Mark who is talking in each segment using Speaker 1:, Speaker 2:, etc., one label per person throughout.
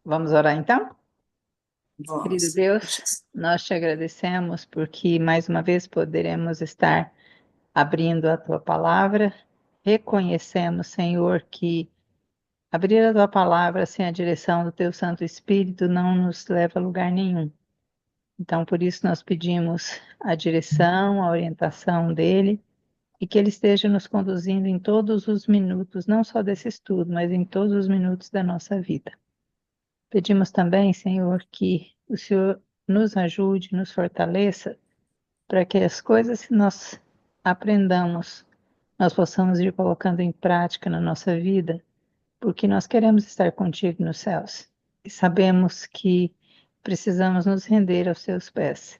Speaker 1: Vamos orar então? Querido
Speaker 2: Vamos.
Speaker 1: Deus, nós te agradecemos porque mais uma vez poderemos estar abrindo a tua palavra. Reconhecemos, Senhor, que abrir a tua palavra sem a direção do teu Santo Espírito não nos leva a lugar nenhum. Então, por isso, nós pedimos a direção, a orientação dele e que ele esteja nos conduzindo em todos os minutos, não só desse estudo, mas em todos os minutos da nossa vida. Pedimos também, Senhor, que o Senhor nos ajude, nos fortaleça, para que as coisas que nós aprendamos, nós possamos ir colocando em prática na nossa vida, porque nós queremos estar contigo nos céus. E sabemos que precisamos nos render aos teus pés.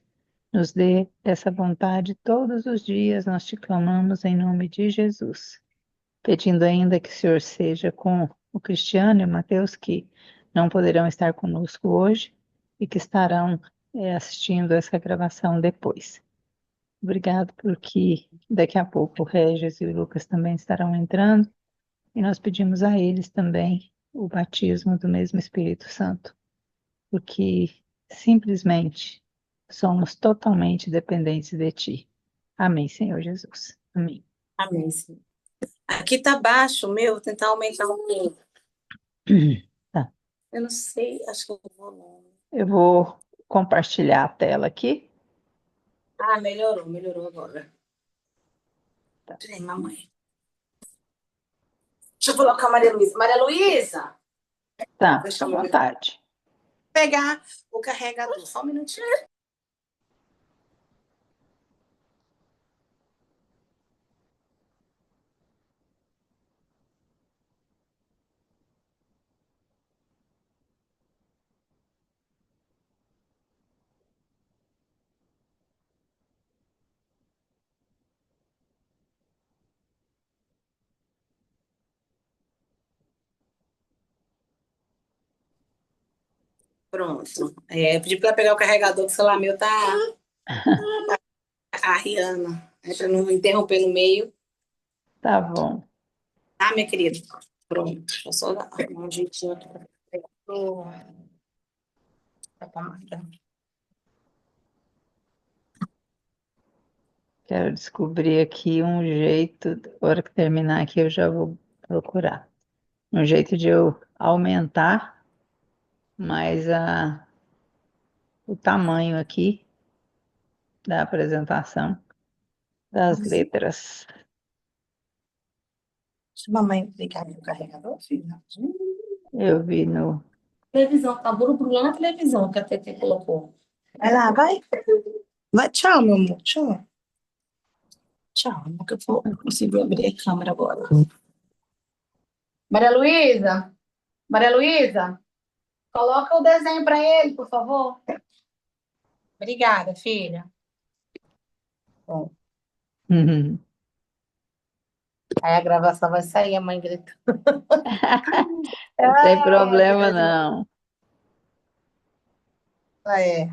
Speaker 1: Nos dê essa vontade todos os dias, nós te clamamos em nome de Jesus. Pedindo ainda que o Senhor seja com o Cristiano e o Mateus, que não poderão estar conosco hoje e que estarão assistindo essa gravação depois. Obrigado, porque daqui a pouco o Regis e o Lucas também estarão entrando e nós pedimos a eles também o batismo do mesmo Espírito Santo, porque simplesmente somos totalmente dependentes de Ti. Amém, Senhor Jesus. Amém.
Speaker 2: Amém, Senhor. Aqui tá baixo o meu, vou tentar aumentar um pouco.
Speaker 1: Tá.
Speaker 2: Eu não sei, acho que eu vou não.
Speaker 1: Eu vou compartilhar a tela aqui.
Speaker 2: Ah, melhorou agora. Peraí, mamãe. Deixa eu colocar a Maria Luísa. Maria Luísa!
Speaker 1: Tá, fica
Speaker 2: Deixa
Speaker 1: à
Speaker 2: eu
Speaker 1: vontade.
Speaker 2: pegar o carregador. Só um minutinho. Pronto. Pedi para pegar o carregador, que o celular meu tá arriando. Para não interromper no meio.
Speaker 1: Tá bom.
Speaker 2: Tá, minha querida? Pronto. Deixa eu só dar um jeitinho aqui para pegar a tomada.
Speaker 1: Quero descobrir aqui um jeito, na hora que terminar aqui eu já vou procurar. Um jeito de eu aumentar mais o tamanho aqui da apresentação das letras.
Speaker 2: Deixa a mamãe ligar meu carregador, filha.
Speaker 1: Eu vi no.
Speaker 2: Televisão, tá burburinho na televisão que a TT colocou. Vai lá, vai. Vai, tchau, meu amor. Tchau. Tchau, nunca vou conseguir abrir a câmera agora. Maria Luísa, Maria Luísa, coloca o desenho para ele, por favor. Obrigada, filha. Bom,
Speaker 1: Uhum.
Speaker 2: aí a gravação vai sair, a mãe gritando.
Speaker 1: Não tem
Speaker 2: Ah,
Speaker 1: problema, não.
Speaker 2: é.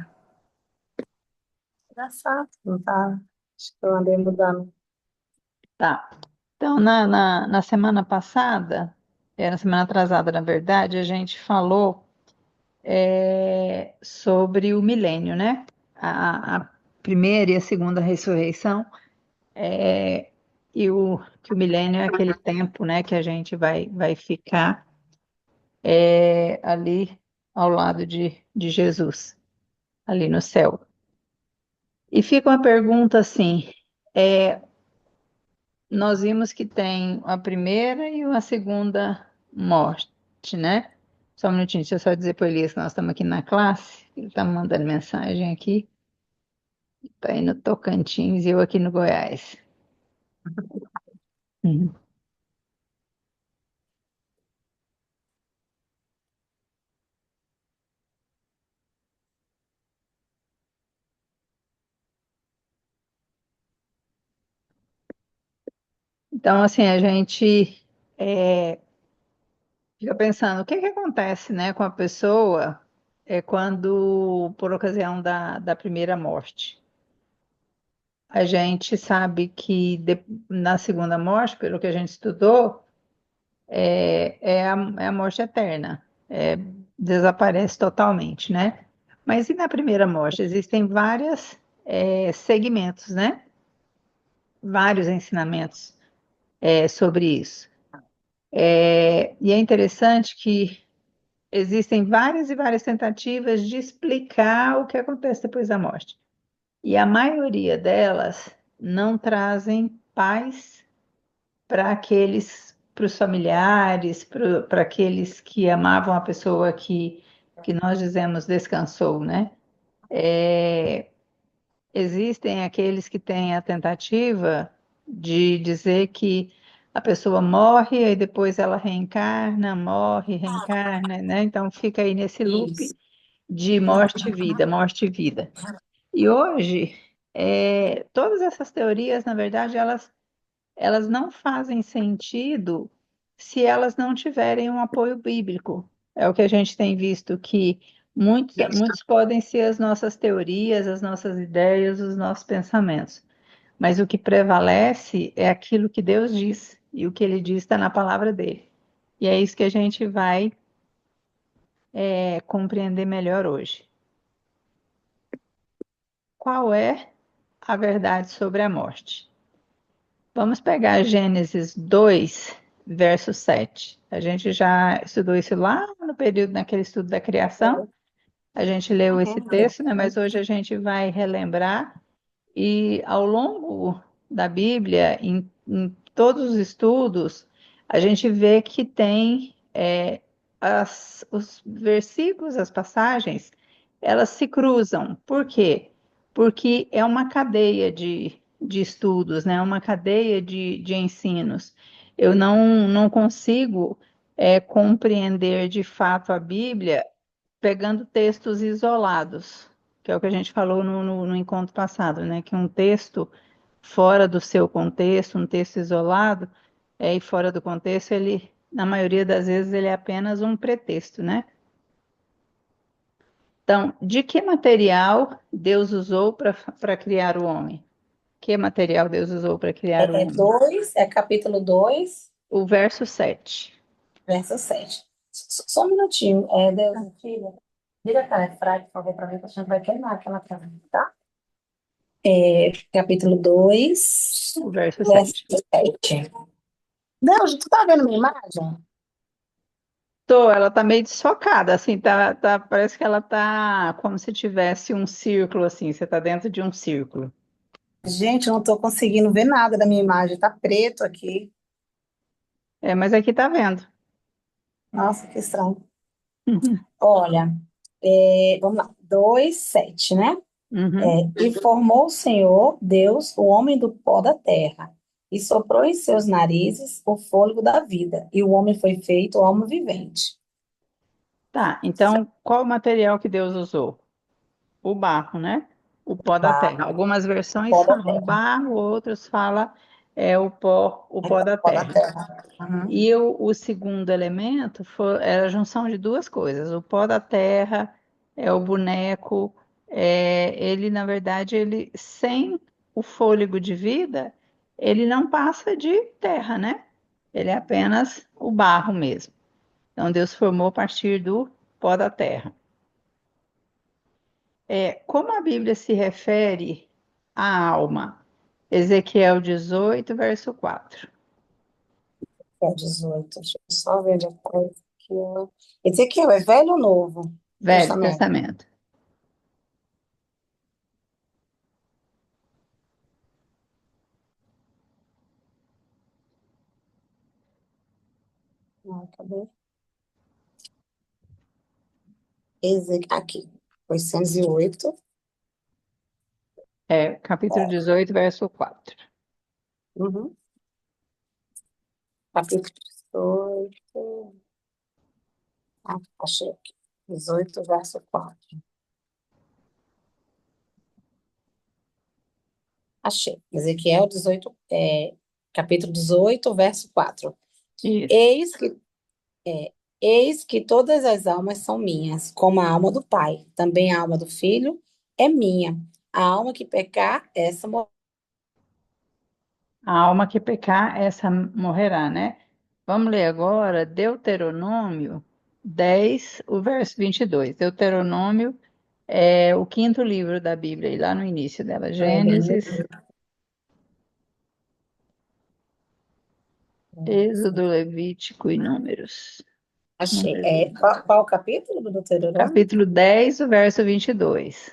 Speaker 2: Engraçado, não tá? Acho que eu andei mudando.
Speaker 1: Tá. Então, na semana passada, na semana atrasada, na verdade, a gente falou sobre o milênio, né? A primeira e a segunda ressurreição, que o milênio é aquele tempo, né, que a gente vai ficar ali ao lado de Jesus, ali no céu. E fica uma pergunta assim: é, nós vimos que tem a primeira e uma segunda morte, né? Só um minutinho, deixa eu só dizer para o Elias que nós estamos aqui na classe, ele está me mandando mensagem aqui, está aí no Tocantins e eu aqui no Goiás. Uhum. Então, assim, a gente fica pensando, o que que acontece, né, com a pessoa quando, por ocasião da primeira morte? A gente sabe que na segunda morte, pelo que a gente estudou, é a morte eterna. desaparece totalmente, né? Mas e na primeira morte? Existem vários segmentos, né? Vários ensinamentos sobre isso. E é interessante que existem várias e várias tentativas de explicar o que acontece depois da morte. E a maioria delas não trazem paz para os familiares, para aqueles que amavam a pessoa que nós dizemos descansou, né? É, existem aqueles que têm a tentativa de dizer que a pessoa morre e depois ela reencarna, morre, reencarna, né? Então fica aí nesse loop
Speaker 2: Isso.
Speaker 1: de morte e vida, morte e vida. E hoje, todas essas teorias, na verdade, elas não fazem sentido se elas não tiverem um apoio bíblico. É o que a gente tem visto que muitos podem ser as nossas teorias, as nossas ideias, os nossos pensamentos. Mas o que prevalece é aquilo que Deus diz, e o que ele diz está na palavra dele. E é isso que a gente vai compreender melhor hoje. Qual é a verdade sobre a morte? Vamos pegar Gênesis 2, verso 7. A gente já estudou isso lá no período, naquele estudo da criação. A gente leu esse texto, né? Mas hoje a gente vai relembrar. E ao longo da Bíblia, em todos os estudos, a gente vê que tem os versículos, as passagens, elas se cruzam. Por quê? Porque é uma cadeia de estudos, né? Uma cadeia de ensinos. Eu não consigo compreender de fato a Bíblia pegando textos isolados, que é o que a gente falou no encontro passado, né? Que um texto fora do seu contexto, um texto isolado, e fora do contexto, ele, na maioria das vezes, ele é apenas um pretexto, né? Então, de que material Deus usou para criar o homem? Que material Deus usou para criar o homem?
Speaker 2: Capítulo 2,
Speaker 1: O verso 7.
Speaker 2: verso 7. Só um minutinho, Deus, filha. Vira aquela airfryer, por favor, para mim, que a gente vai queimar aquela casa, tá? Capítulo 2,
Speaker 1: O verso
Speaker 2: verso
Speaker 1: 7.
Speaker 2: 7. Deus, tu tá vendo minha imagem?
Speaker 1: Ela tá meio desfocada, assim, parece que ela tá como se tivesse um círculo, assim, você tá dentro de um círculo.
Speaker 2: Gente, eu não tô conseguindo ver nada da minha imagem, tá preto aqui.
Speaker 1: Mas aqui tá vendo.
Speaker 2: Nossa, que estranho.
Speaker 1: Uhum.
Speaker 2: Olha, vamos lá, 2:7, né?
Speaker 1: Uhum.
Speaker 2: E formou o Senhor, Deus, o homem do pó da terra, e soprou em seus narizes o fôlego da vida, e o homem foi feito alma vivente.
Speaker 1: Tá, então qual o material que Deus usou? O barro, né? O pó da terra.
Speaker 2: Barro,
Speaker 1: Algumas versões
Speaker 2: pó da
Speaker 1: falam
Speaker 2: terra.
Speaker 1: barro, outros falam o pó da
Speaker 2: Pó da
Speaker 1: terra.
Speaker 2: terra. Uhum.
Speaker 1: E o segundo elemento é a junção de duas coisas. O pó da terra é o boneco, ele, na verdade, ele sem o fôlego de vida, ele não passa de terra, né? Ele é apenas o barro mesmo. Então, Deus formou a partir do pó da terra. Como a Bíblia se refere à alma? Ezequiel 18, verso 4.
Speaker 2: É 18. Deixa eu só ver depois aqui. Ezequiel, é velho ou novo?
Speaker 1: Velho
Speaker 2: Testamento.
Speaker 1: Testamento.
Speaker 2: Não, cadê? Aqui. 808.
Speaker 1: Capítulo 18, verso 4.
Speaker 2: Uhum. Capítulo 18. Ah, achei aqui. 18, verso 4. Achei. Ezequiel 18, capítulo 18, verso 4.
Speaker 1: Isso.
Speaker 2: Eis que, é, eis que todas as almas são minhas, como a alma do Pai. Também a alma do Filho é minha. A alma que pecar, essa morrerá.
Speaker 1: A alma que pecar, essa morrerá, né? Vamos ler agora Deuteronômio 10, o verso 22. Deuteronômio é o quinto livro da Bíblia, e lá no início dela, Gênesis, Êxodo, Levítico e Números.
Speaker 2: Achei. Qual o capítulo do Deuteronômio?
Speaker 1: Capítulo 10, o verso 22.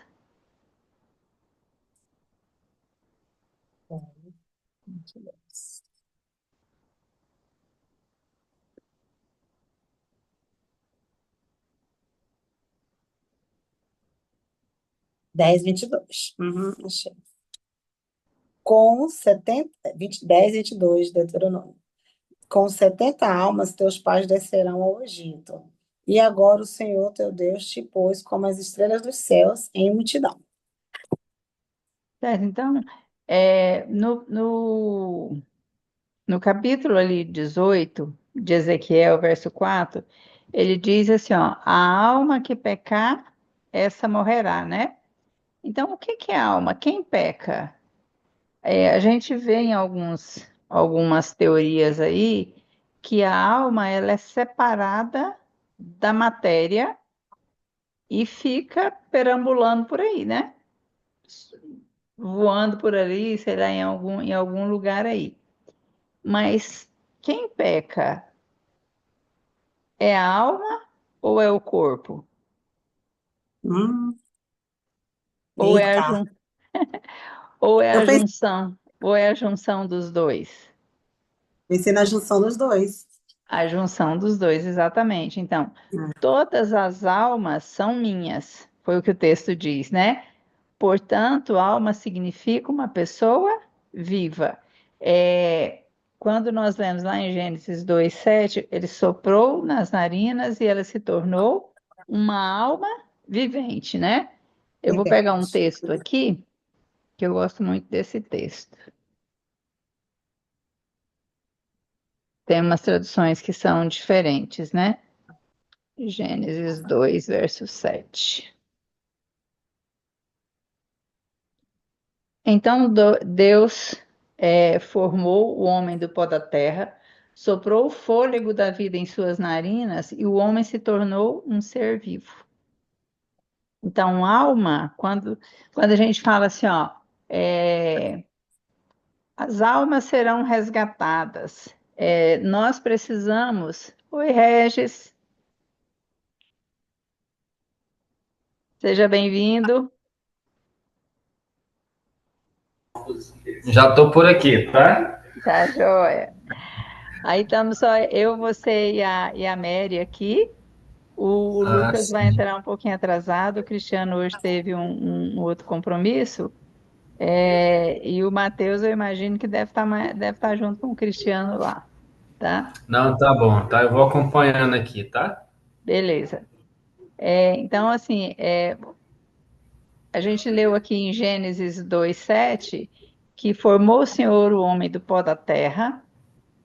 Speaker 2: 22. 10, 22. Achei. Com 10, 22, Deuteronômio. Com 70 almas teus pais descerão ao Egito. E agora o Senhor teu Deus te pôs como as estrelas dos céus em multidão.
Speaker 1: Certo? Então, no capítulo ali 18 de Ezequiel, verso 4, ele diz assim, ó, a alma que pecar, essa morrerá, né? Então, o que que é alma? Quem peca? A gente vê em algumas teorias aí que a alma ela é separada da matéria e fica perambulando por aí, né? Voando por ali, sei lá, em algum lugar aí. Mas quem peca é a alma ou é o corpo?
Speaker 2: Hum,
Speaker 1: Ou é a,
Speaker 2: eita.
Speaker 1: jun... ou é
Speaker 2: Eu
Speaker 1: a junção? Ou é a junção dos dois?
Speaker 2: pensei na junção dos dois.
Speaker 1: A junção dos dois, exatamente. Então, todas as almas são minhas, foi o que o texto diz, né? Portanto, alma significa uma pessoa viva. Quando nós lemos lá em Gênesis 2:7, ele soprou nas narinas e ela se tornou uma alma vivente, né? Eu vou pegar um
Speaker 2: Vivente.
Speaker 1: texto aqui, que eu gosto muito desse texto. Tem umas traduções que são diferentes, né? Gênesis 2, verso 7. Então Deus formou o homem do pó da terra, soprou o fôlego da vida em suas narinas e o homem se tornou um ser vivo. Então, alma, quando a gente fala assim, ó, as almas serão resgatadas. Nós precisamos. Oi, Regis, seja bem-vindo.
Speaker 3: Já estou por aqui, tá?
Speaker 1: Tá, joia. Aí estamos só eu, você e a Mary aqui. O
Speaker 3: Ah,
Speaker 1: Lucas vai
Speaker 3: sim.
Speaker 1: entrar um pouquinho atrasado, o Cristiano hoje teve um outro compromisso, e o Matheus eu imagino que deve estar junto com o Cristiano lá, tá?
Speaker 3: Não, tá bom, tá? Eu vou acompanhando aqui, tá?
Speaker 1: Beleza. Então, assim, a gente leu aqui em Gênesis 2:7 que formou o Senhor o homem do pó da terra,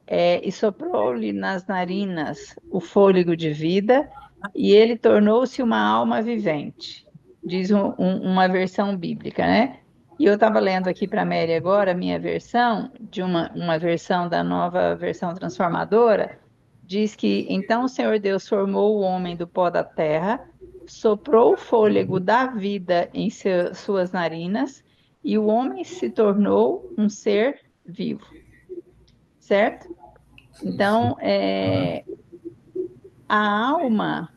Speaker 1: e soprou-lhe nas narinas o fôlego de vida, e ele tornou-se uma alma vivente, diz uma versão bíblica, né? E eu estava lendo aqui para a Mary agora, a minha versão, de uma versão da nova versão transformadora, diz que então o Senhor Deus formou o homem do pó da terra, soprou o fôlego da vida em suas narinas, e o homem se tornou um ser vivo, certo?
Speaker 3: Sim, sim.
Speaker 1: Então, a alma,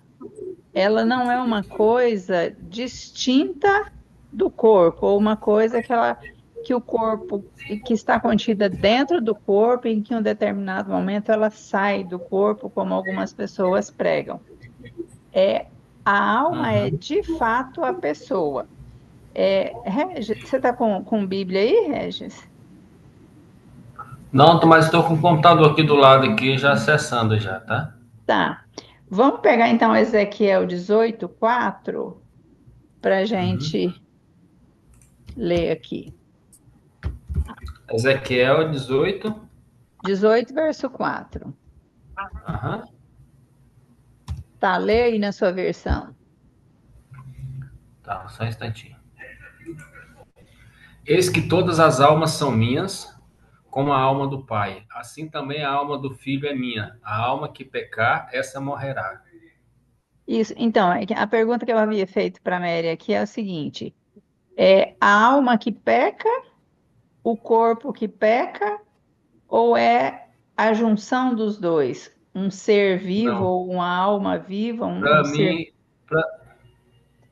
Speaker 1: ela não é uma coisa distinta do corpo, ou uma coisa que o corpo, que está contida dentro do corpo, e em que em um determinado momento ela sai do corpo, como algumas pessoas pregam. A alma é
Speaker 3: Uhum.
Speaker 1: de fato a pessoa. Regis, você está com Bíblia aí, Regis?
Speaker 3: Não, mas estou com o computador aqui do lado aqui já acessando já, tá?
Speaker 1: Tá. Vamos pegar então Ezequiel 18:4 para a
Speaker 3: Uhum.
Speaker 1: gente ler aqui.
Speaker 3: Ezequiel 18.
Speaker 1: 18, verso 4.
Speaker 3: Aham.
Speaker 1: Tá, lê aí na sua versão.
Speaker 3: Tá, só um instantinho. Eis que todas as almas são minhas, como a alma do Pai. Assim também a alma do Filho é minha. A alma que pecar, essa morrerá.
Speaker 1: Isso. Então, é que a pergunta que eu havia feito para a Mary aqui é o seguinte: a alma que peca, o corpo que peca, ou é a junção dos dois? Um ser vivo
Speaker 3: Não,
Speaker 1: ou uma alma viva, um
Speaker 3: para
Speaker 1: ser.
Speaker 3: mim, para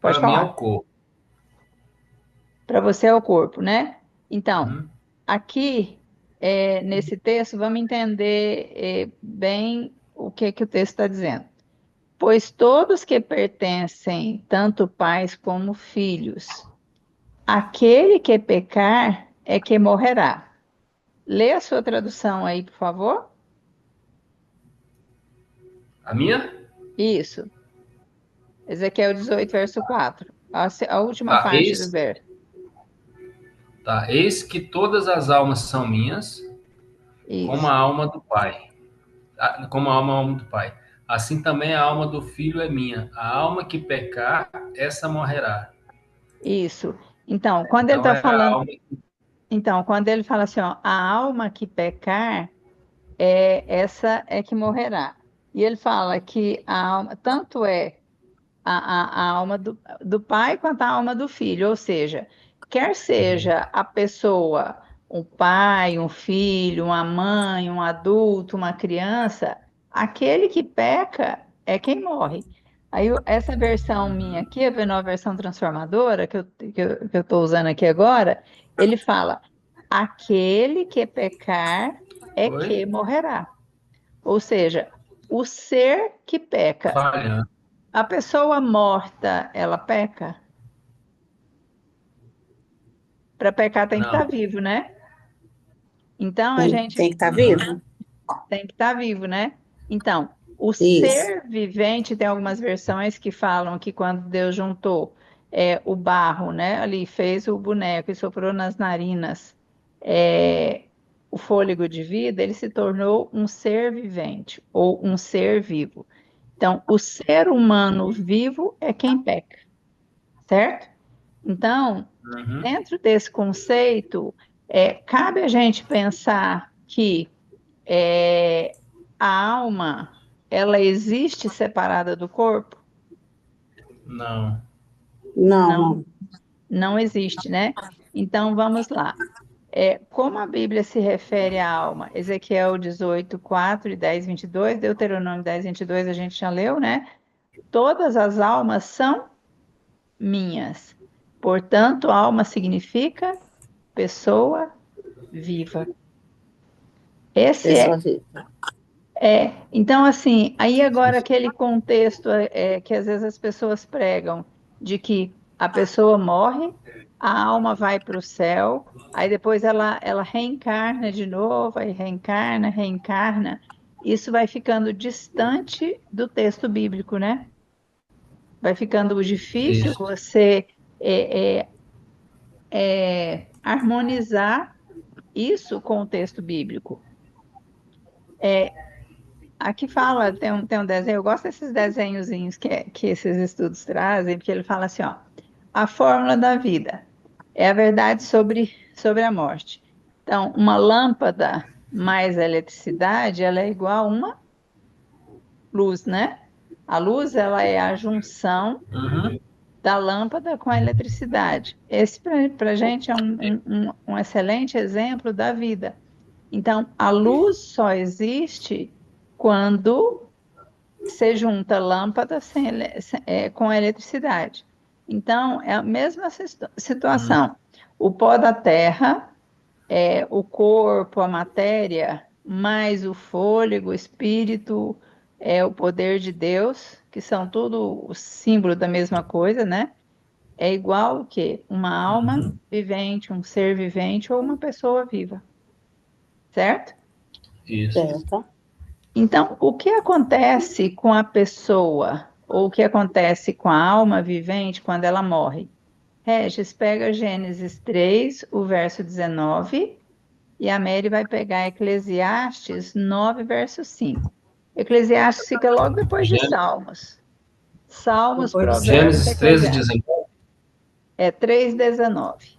Speaker 1: Pode
Speaker 3: mim é o
Speaker 1: falar.
Speaker 3: corpo.
Speaker 1: Para você é o corpo, né? Então,
Speaker 3: Uhum.
Speaker 1: aqui, nesse texto, vamos entender, bem o que que o texto está dizendo. Pois todos que pertencem, tanto pais como filhos, aquele que pecar é que morrerá. Lê a sua tradução aí, por favor.
Speaker 3: A minha?
Speaker 1: Isso. Ezequiel 18, verso 4. A última
Speaker 3: Tá,
Speaker 1: parte do verso.
Speaker 3: eis que todas as almas são minhas, como
Speaker 1: Isso,
Speaker 3: a alma do Pai. Como a alma do Pai. Assim também a alma do Filho é minha. A alma que pecar, essa morrerá.
Speaker 1: isso. Então, quando ele
Speaker 3: Então
Speaker 1: está
Speaker 3: é a
Speaker 1: falando,
Speaker 3: alma.
Speaker 1: então, quando ele fala assim, ó, a alma que pecar, essa é que morrerá. E ele fala que a alma, tanto é a alma do pai quanto a alma do filho, ou seja, quer seja a pessoa, um pai, um filho, uma mãe, um adulto, uma criança, aquele que peca é quem morre. Aí, essa versão minha aqui, a nova versão transformadora, que eu estou usando aqui agora, ele fala: aquele que pecar é que
Speaker 3: Oi?
Speaker 1: morrerá. Ou seja, o ser que peca.
Speaker 3: Falhando.
Speaker 1: A pessoa morta, ela peca? Para pecar tem que estar
Speaker 3: Não.
Speaker 1: vivo, né? Então a
Speaker 2: Tem
Speaker 1: gente
Speaker 2: que estar
Speaker 3: Uhum.
Speaker 2: vivo?
Speaker 1: tem que estar vivo, né? Então, o
Speaker 2: Isso.
Speaker 1: ser vivente tem algumas versões que falam que quando Deus juntou o barro, né? Ali fez o boneco e soprou nas narinas é, o fôlego de vida, ele se tornou um ser vivente ou um ser vivo. Então, o ser humano vivo é quem peca, certo? Então,
Speaker 3: Uhum.
Speaker 1: dentro desse conceito, cabe a gente pensar que é, a alma, ela existe separada do corpo?
Speaker 3: Não.
Speaker 2: Não,
Speaker 1: Não,
Speaker 2: não.
Speaker 1: não existe, né? Então, vamos lá. Como a Bíblia se refere à alma? Ezequiel 18, 4 e 10, 22, Deuteronômio 10, 22, a gente já leu, né? Todas as almas são minhas. Portanto, alma significa pessoa viva. Esse
Speaker 2: Pessoa viva.
Speaker 1: então assim, aí agora aquele contexto que às vezes as pessoas pregam de que a pessoa morre, a alma vai para o céu, aí depois ela reencarna de novo, aí reencarna, reencarna. Isso vai ficando distante do texto bíblico, né? Vai ficando difícil
Speaker 3: Isso.
Speaker 1: você é, é, harmonizar isso com o texto bíblico. Aqui fala, tem um desenho, eu gosto desses desenhozinhos que esses estudos trazem, porque ele fala assim, ó, a fórmula da vida é a verdade sobre a morte. Então, uma lâmpada mais eletricidade, ela é igual a uma luz, né? A luz, ela é a junção
Speaker 3: Uhum.
Speaker 1: da lâmpada com a eletricidade. Esse, para a gente, é um excelente exemplo da vida. Então, a luz só existe quando você junta lâmpada com eletricidade. Então, é a mesma
Speaker 3: Uhum.
Speaker 1: situação. O pó da terra, o corpo, a matéria, mais o fôlego, o espírito, o poder de Deus, que são tudo o símbolo da mesma coisa, né? É igual o quê? Uma alma
Speaker 3: Uhum.
Speaker 1: vivente, um ser vivente ou uma pessoa viva, certo?
Speaker 3: Isso.
Speaker 2: Certo.
Speaker 1: Então, o que acontece com a pessoa, ou o que acontece com a alma vivente quando ela morre? Regis, pega Gênesis 3, o verso 19, e a Mary vai pegar Eclesiastes 9, verso 5. Eclesiastes fica logo depois de
Speaker 3: Gê-
Speaker 1: Salmos. Salmos,
Speaker 2: Depois de
Speaker 1: Provérbios,
Speaker 3: Gênesis 13,
Speaker 1: Eclesiastes.
Speaker 3: 19
Speaker 1: É 3:19.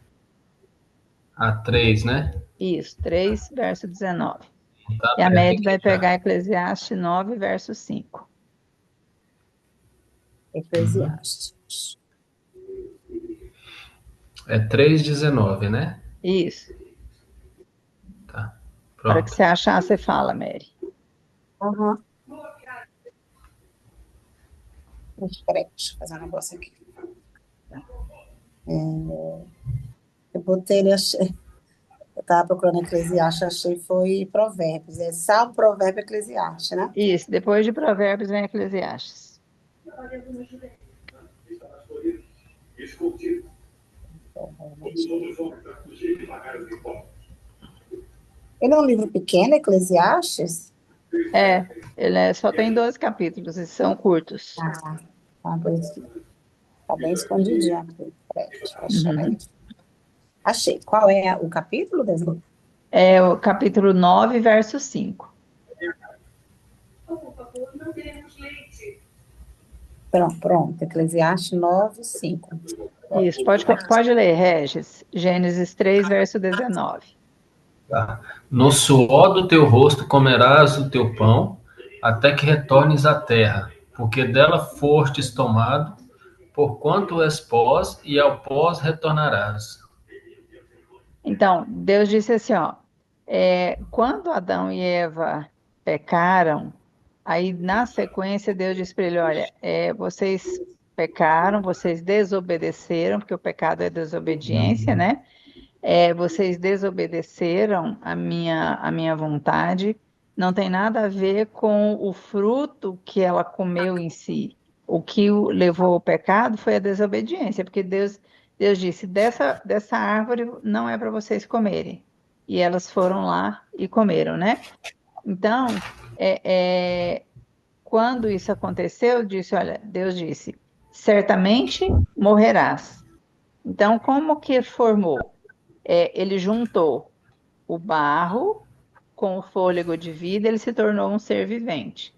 Speaker 3: a 3, né?
Speaker 1: Isso, 3, verso 19.
Speaker 3: Tá
Speaker 1: E a
Speaker 3: aberto
Speaker 1: Mary
Speaker 3: aqui
Speaker 1: vai
Speaker 3: já.
Speaker 1: pegar Eclesiastes 9, verso 5.
Speaker 2: Eclesiastes.
Speaker 3: É 3:19, né?
Speaker 1: Isso.
Speaker 3: Tá.
Speaker 1: Na hora que
Speaker 3: Pronto.
Speaker 1: você achar, você fala, Mary.
Speaker 2: Uhum. Espera aí, deixa eu fazer um negócio aqui. Eu botei ele, achei. Eu estava procurando Eclesiastes, achei foi Provérbios. É Salmo, Provérbio, Eclesiastes, né?
Speaker 1: Isso, depois de Provérbios vem Eclesiastes.
Speaker 2: Ele é um livro pequeno, Eclesiastes?
Speaker 1: Só tem 12 capítulos e são curtos.
Speaker 2: Por isso que tá bem escondidinho aqui. Peraí, deixa eu achar
Speaker 1: Uhum.
Speaker 2: aí. Achei. Qual é o capítulo, Deslu?
Speaker 1: É o capítulo 9, verso 5.
Speaker 2: Pronto. Eclesiastes 9, 5.
Speaker 1: Isso, pode ler, Regis. Gênesis 3, verso 19.
Speaker 3: Tá. No suor do teu rosto comerás o teu pão, até que retornes à terra, porque dela fostes tomado, porquanto és pós, e ao pós retornarás.
Speaker 1: Então, Deus disse assim, ó, quando Adão e Eva pecaram, aí na sequência Deus disse para ele, olha, vocês pecaram, vocês desobedeceram, porque o pecado é desobediência, né? Vocês desobedeceram a minha vontade, não tem nada a ver com o fruto que ela comeu em si. O que o levou ao pecado foi a desobediência, porque Deus disse: dessa árvore não é para vocês comerem. E elas foram lá e comeram, né? Então, quando isso aconteceu, olha, Deus disse: certamente morrerás. Então, como que formou? Ele juntou o barro com o fôlego de vida, ele se tornou um ser vivente.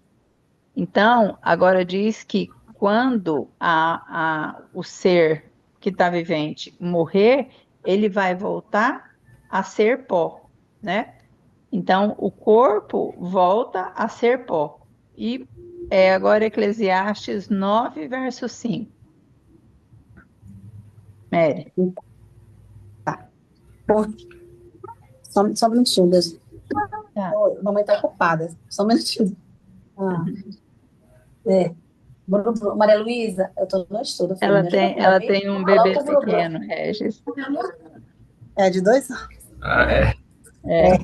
Speaker 1: Então, agora diz que quando o ser que está vivente morrer, ele vai voltar a ser pó, né? Então, o corpo volta a ser pó. E agora Eclesiastes 9, verso 5. Mary.
Speaker 2: Tá. Só um minutinho, Deus.
Speaker 1: Tá.
Speaker 2: Mamãe está ocupada. Só um minutinho. Ah, é. Maria Luísa, eu estou no estudo, filho.
Speaker 1: Ela
Speaker 2: Me ajuda a
Speaker 1: tem,
Speaker 2: cuidar
Speaker 1: ela
Speaker 2: bem?
Speaker 1: tem um bebê
Speaker 2: Coloca o Bruno.
Speaker 1: pequeno, Regis.
Speaker 2: É de 2 anos.
Speaker 3: Ah, é?
Speaker 1: É.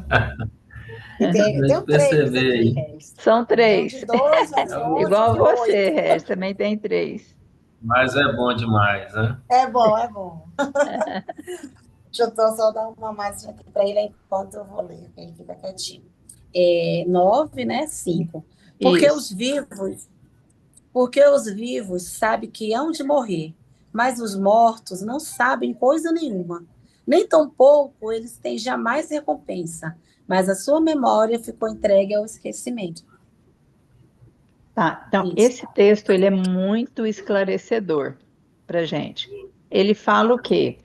Speaker 2: E tem
Speaker 3: Deve
Speaker 2: um 3
Speaker 3: perceber
Speaker 2: aqui,
Speaker 3: aí.
Speaker 2: Regis.
Speaker 1: São
Speaker 2: Tem um de
Speaker 1: 3.
Speaker 2: 2, mais 11
Speaker 1: Igual
Speaker 2: de 8.
Speaker 1: você, Regis, também tem 3.
Speaker 3: Mas é bom demais, né?
Speaker 2: É bom, é bom. Deixa eu só dar uma mais aqui para ele enquanto eu vou ler, que ele fica quietinho. 9, né? 5. Porque
Speaker 1: Isso.
Speaker 2: os vivos, porque os vivos sabem que hão de morrer, mas os mortos não sabem coisa nenhuma. Nem tampouco eles têm jamais recompensa, mas a sua memória ficou entregue ao esquecimento.
Speaker 1: Tá. Então,
Speaker 2: Isso.
Speaker 1: esse texto ele é muito esclarecedor para gente. Ele fala o quê?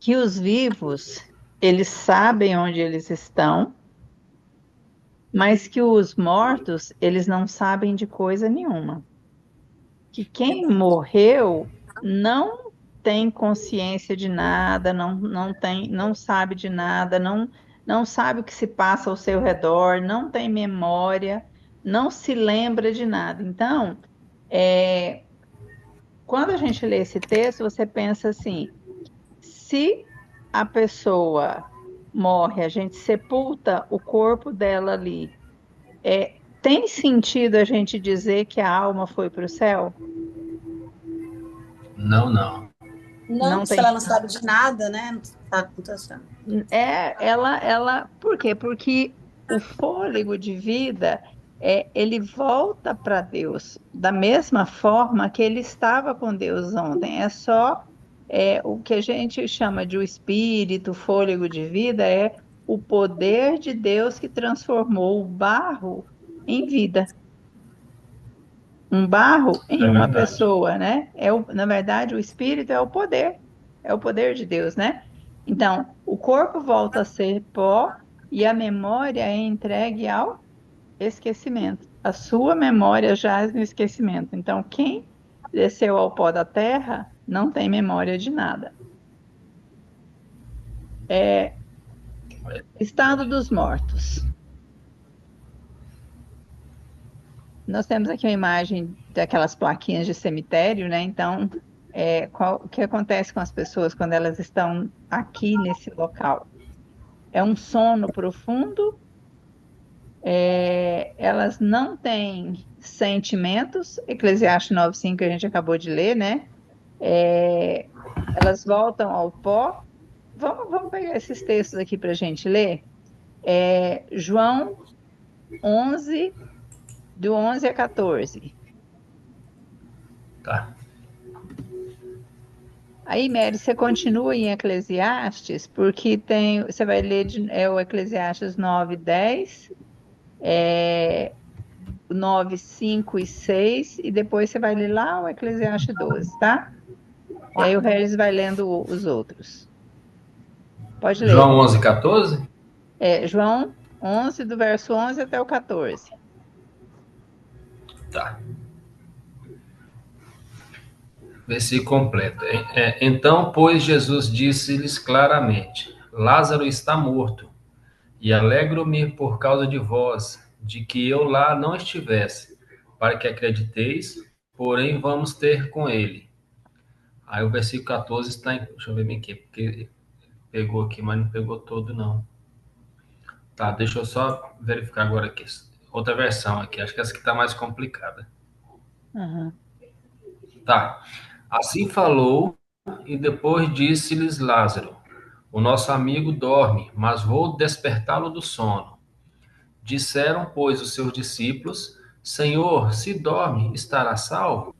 Speaker 1: Que os vivos, eles sabem onde eles estão, mas que os mortos, eles não sabem de coisa nenhuma. Que quem morreu não tem consciência de nada, não sabe de nada, não sabe o que se passa ao seu redor, não tem memória, não se lembra de nada. Então, quando a gente lê esse texto, você pensa assim: se a pessoa morre, a gente sepulta o corpo dela ali, tem sentido a gente dizer que a alma foi para o céu?
Speaker 3: Não, não.
Speaker 2: Não,
Speaker 1: Não
Speaker 2: se
Speaker 1: tem.
Speaker 2: ela não sabe de nada, né? Não está acontecendo.
Speaker 1: Por quê? Porque o fôlego de vida, ele volta para Deus da mesma forma que ele estava com Deus ontem. É só o que a gente chama de o espírito, o fôlego de vida, é o poder de Deus que transformou o barro em vida. Um barro em
Speaker 3: É
Speaker 1: uma
Speaker 3: verdade.
Speaker 1: pessoa, né? Na verdade, o espírito é o poder de Deus, né? Então, o corpo volta a ser pó e a memória é entregue ao esquecimento. A sua memória jaz no esquecimento. Então, quem desceu ao pó da terra, não tem memória de nada. Estado dos mortos. Nós temos aqui uma imagem daquelas plaquinhas de cemitério, né? Então, o que acontece com as pessoas quando elas estão aqui nesse local? É um sono profundo, elas não têm sentimentos, Eclesiastes 9:5 que a gente acabou de ler, né? É, elas voltam ao pó. Vamos pegar esses textos aqui para a gente ler. João 11, do 11 a 14.
Speaker 3: Tá.
Speaker 1: Aí, Mary, você continua em Eclesiastes, porque você vai ler o Eclesiastes 9, 10, 9, 5 e 6, e depois você vai ler lá o Eclesiastes 12, tá? E aí o Regis vai lendo os outros. Pode ler.
Speaker 3: João 11, 14?
Speaker 1: João 11, do verso 11 até o 14.
Speaker 3: Tá. Versículo completo. Então, pois, Jesus disse-lhes claramente: Lázaro está morto, e alegro-me por causa de vós, de que eu lá não estivesse, para que acrediteis, porém vamos ter com ele. Aí o versículo 14 está em. Deixa eu ver bem aqui, porque pegou aqui, mas não pegou todo, não. Tá, deixa eu só verificar agora aqui. Outra versão aqui, acho que essa que está mais complicada.
Speaker 1: Uhum.
Speaker 3: Tá. Assim falou, e depois disse-lhes Lázaro: O nosso amigo dorme, mas vou despertá-lo do sono. Disseram, pois, os seus discípulos: Senhor, se dorme, estará salvo?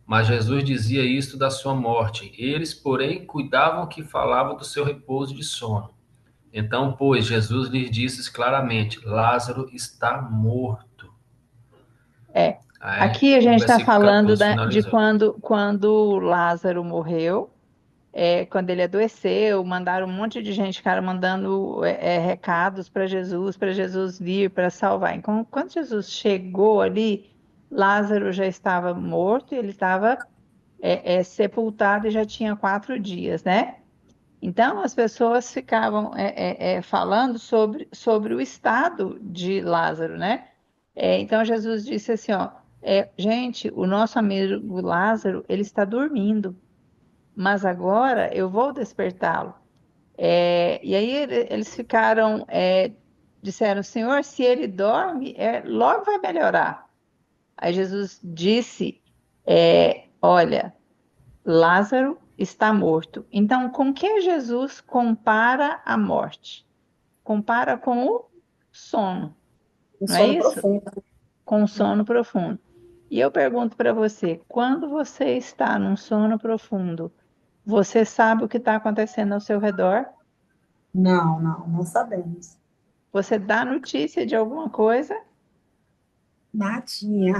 Speaker 3: Mas Jesus dizia isto da sua morte. Eles, porém, cuidavam que falava do seu repouso de sono. Então, pois, Jesus lhes disse claramente: Lázaro está morto. Aí,
Speaker 1: Aqui a
Speaker 3: o
Speaker 1: gente está
Speaker 3: versículo
Speaker 1: falando
Speaker 3: 14
Speaker 1: de
Speaker 3: finalizou.
Speaker 1: quando Lázaro morreu, quando ele adoeceu, mandaram um monte de gente, cara, mandando recados para Jesus vir para salvar. Então, quando Jesus chegou ali, Lázaro já estava morto, ele estava sepultado e já tinha 4 dias, né? Então, as pessoas ficavam falando sobre o estado de Lázaro, né? Então, Jesus disse assim, ó, gente, o nosso amigo Lázaro, ele está dormindo, mas agora eu vou despertá-lo. E aí eles ficaram, disseram, Senhor, se ele dorme, logo vai melhorar. Aí Jesus disse, olha, Lázaro está morto. Então, com que Jesus compara a morte? Compara com o sono,
Speaker 2: Um
Speaker 1: não é
Speaker 2: sono
Speaker 1: isso?
Speaker 2: profundo.
Speaker 1: Com o sono profundo. E eu pergunto para você, quando você está num sono profundo, você sabe o que está acontecendo ao seu redor?
Speaker 2: Não, não, não sabemos.
Speaker 1: Você dá notícia de alguma coisa?
Speaker 2: Nadinha.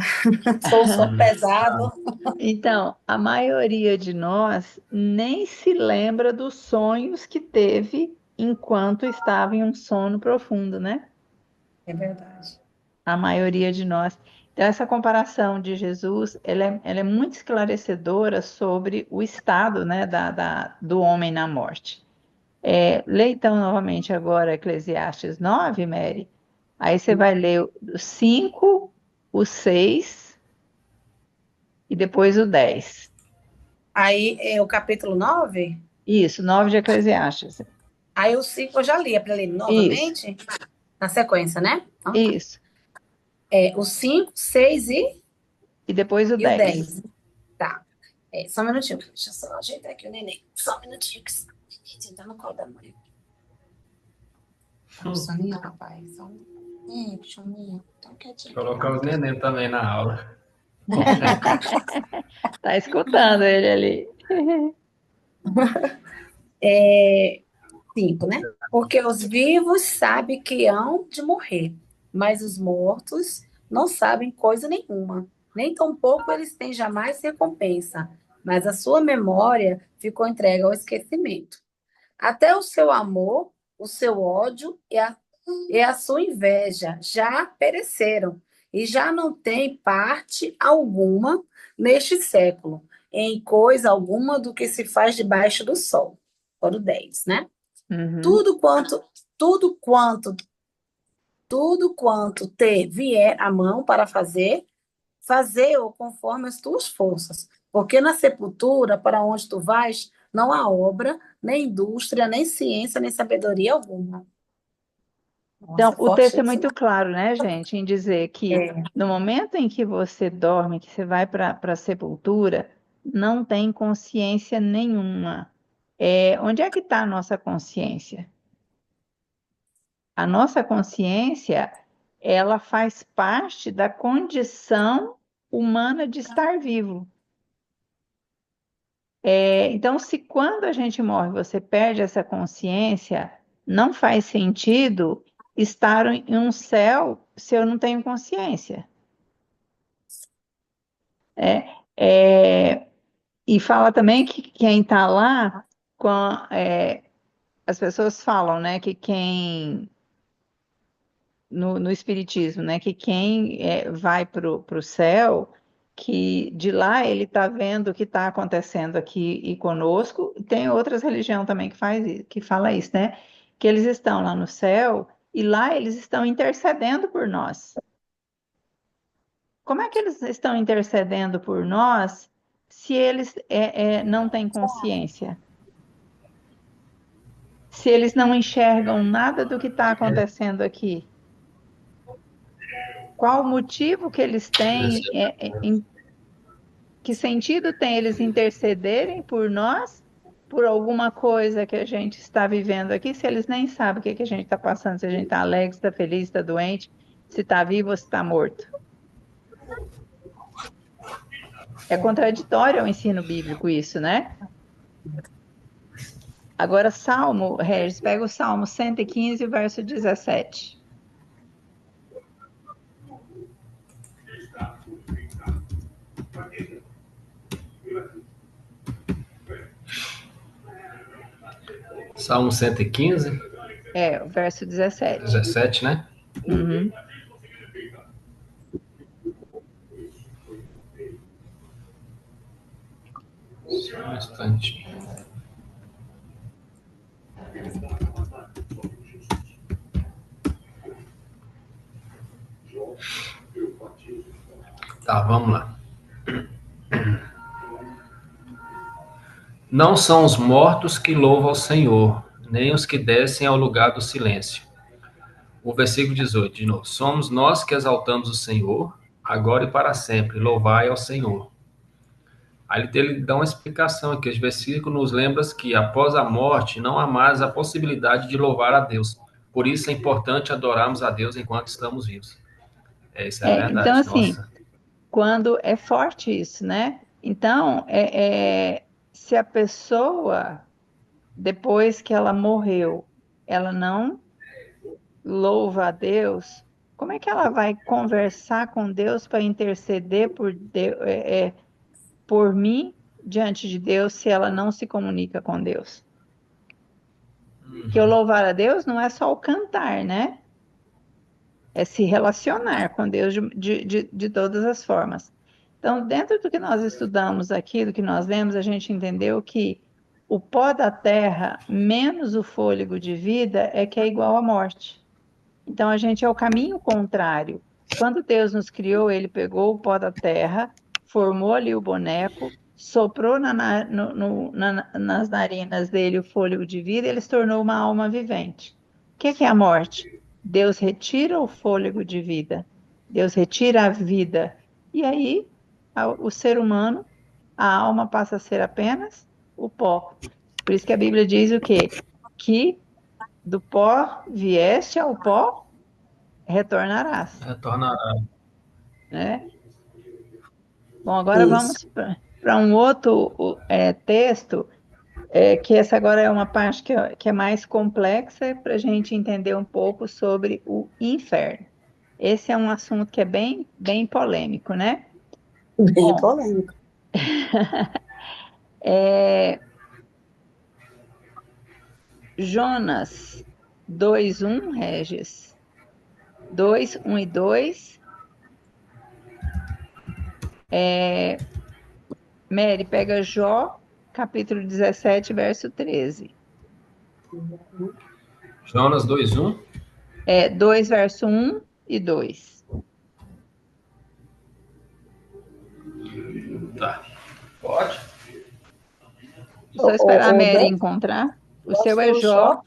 Speaker 2: Sou um sono pesado.
Speaker 1: Então, a maioria de nós nem se lembra dos sonhos que teve enquanto estava em um sono profundo, né?
Speaker 2: É verdade.
Speaker 1: A maioria de nós. Então, essa comparação de Jesus, ela é muito esclarecedora sobre o estado, né, do homem na morte. Lê então novamente agora Eclesiastes 9, Mary. Aí você vai ler o 5, o 6 e depois o 10.
Speaker 2: Aí, o capítulo 9.
Speaker 1: Isso, 9 de Eclesiastes.
Speaker 2: Aí o 5 eu já li, é para ler
Speaker 1: Isso,
Speaker 2: novamente? Na sequência, né? Então, tá.
Speaker 1: isso.
Speaker 2: O 5, 6
Speaker 1: E depois o
Speaker 2: e o
Speaker 1: 10.
Speaker 2: 10. Tá. Só um minutinho. Deixa eu só ajeitar aqui o neném. Só um minutinho. Que você tá no colo da mãe. Tá no soninho, papai? Só um minutinho, pichuninho. Tão quietinho.
Speaker 3: Colocar os neném também na aula.
Speaker 1: Tá escutando ele ali.
Speaker 2: 5, né? Porque os vivos sabem que hão de morrer, mas os mortos não sabem coisa nenhuma. Nem tampouco eles têm jamais recompensa, mas a sua memória ficou entregue ao esquecimento. Até o seu amor, o seu ódio e a sua inveja já pereceram, e já não tem parte alguma neste século, em coisa alguma do que se faz debaixo do sol. Fora o 10, né?
Speaker 1: Uhum.
Speaker 2: Tudo quanto te vier à mão para fazer, faze-o conforme as tuas forças. Porque na sepultura, para onde tu vais, não há obra, nem indústria, nem ciência, nem sabedoria alguma.
Speaker 1: Então,
Speaker 2: Nossa,
Speaker 1: o texto
Speaker 2: forte
Speaker 1: é
Speaker 2: isso,
Speaker 1: muito
Speaker 2: né?
Speaker 1: claro, né, gente, em dizer que
Speaker 2: É.
Speaker 1: no momento em que você dorme, que você vai para a sepultura, não tem consciência nenhuma. Onde é que está a nossa consciência? A nossa consciência, ela faz parte da condição humana de estar vivo. Então, se quando a gente morre, você perde essa consciência, não faz sentido estar em um céu se eu não tenho consciência. É, e fala também que quem está lá, as pessoas falam, né, que quem no Espiritismo, né? Que quem vai para o céu, que de lá ele está vendo o que está acontecendo aqui e conosco. Tem outras religiões também que fala isso, né? Que eles estão lá no céu e lá eles estão intercedendo por nós. Como é que eles estão intercedendo por nós se eles não têm consciência? Se eles não enxergam nada do que está acontecendo aqui? Qual o motivo que eles têm que sentido tem eles intercederem por nós, por alguma coisa que a gente está vivendo aqui, se eles nem sabem o que a gente está passando, se a gente está alegre, se está feliz, se está doente, se está vivo ou se está morto? É contraditório ao ensino bíblico isso, né? Agora, Salmo, Regis, pega o Salmo 115, verso 17.
Speaker 3: Salmo 115,
Speaker 1: O verso 17.
Speaker 3: 17, né?
Speaker 1: Uhum.
Speaker 3: Só um instante. Tá, vamos lá. Não são os mortos que louvam ao Senhor, nem os que descem ao lugar do silêncio. O versículo 18, de novo. Somos nós que exaltamos o Senhor, agora e para sempre. Louvai ao Senhor. Aí ele dá uma explicação aqui. Os versículos nos lembram que após a morte não há mais a possibilidade de louvar a Deus. Por isso é importante adorarmos a Deus enquanto estamos vivos. Isso é
Speaker 1: Então,
Speaker 3: verdade.
Speaker 1: assim,
Speaker 3: Nossa.
Speaker 1: quando é forte isso, né? Então, se a pessoa, depois que ela morreu, ela não louva a Deus, como é que ela vai conversar com Deus para interceder por mim diante de Deus se ela não se comunica com Deus? Que o louvar a Deus não é só o cantar, né? É se relacionar com Deus de todas as formas. Então, dentro do que nós estudamos aqui, do que nós lemos, a gente entendeu que o pó da terra menos o fôlego de vida é que é igual à morte. Então, a gente é o caminho contrário. Quando Deus nos criou, ele pegou o pó da terra, formou ali o boneco, soprou nas narinas dele o fôlego de vida e ele se tornou uma alma vivente. O que é a morte? Deus retira o fôlego de vida, Deus retira a vida. E aí, o ser humano, a alma passa a ser apenas o pó. Por isso que a Bíblia diz o quê? Que do pó vieste, ao pó retornarás,
Speaker 3: Retornará.
Speaker 1: né? Bom, agora
Speaker 2: Isso.
Speaker 1: vamos para um outro texto, que essa agora é uma parte que é mais complexa para a gente entender um pouco sobre o inferno. Esse é um assunto que é bem, bem polêmico, né?
Speaker 2: Bem
Speaker 1: Bom,
Speaker 2: polêmico.
Speaker 1: Jonas 2:1, Regis, 2:1 e 2, Mary, pega Jó, capítulo 17, verso 13.
Speaker 3: Jonas 2:1.
Speaker 1: 2, verso 1 e 2.
Speaker 3: Tá. Pode?
Speaker 1: Só esperar a Mary
Speaker 2: Dan,
Speaker 1: encontrar. O
Speaker 2: eu acho
Speaker 1: seu
Speaker 2: que
Speaker 1: é
Speaker 2: o
Speaker 1: Jó,
Speaker 2: Jó.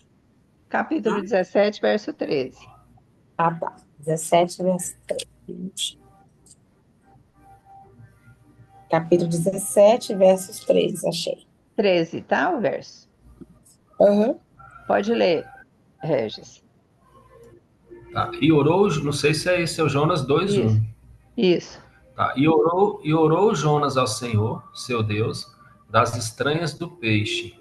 Speaker 1: capítulo
Speaker 2: Ah,
Speaker 1: 17, verso 13.
Speaker 2: tá. 17, verso 3. Capítulo 17, versos 3, achei.
Speaker 1: 13, tá? O verso.
Speaker 2: Aham.
Speaker 1: Pode ler, Regis.
Speaker 3: Tá. E orou, não sei se é esse é o Jonas 2:1.
Speaker 1: Isso, isso.
Speaker 3: Tá. E orou Jonas ao Senhor, seu Deus, das estranhas do peixe.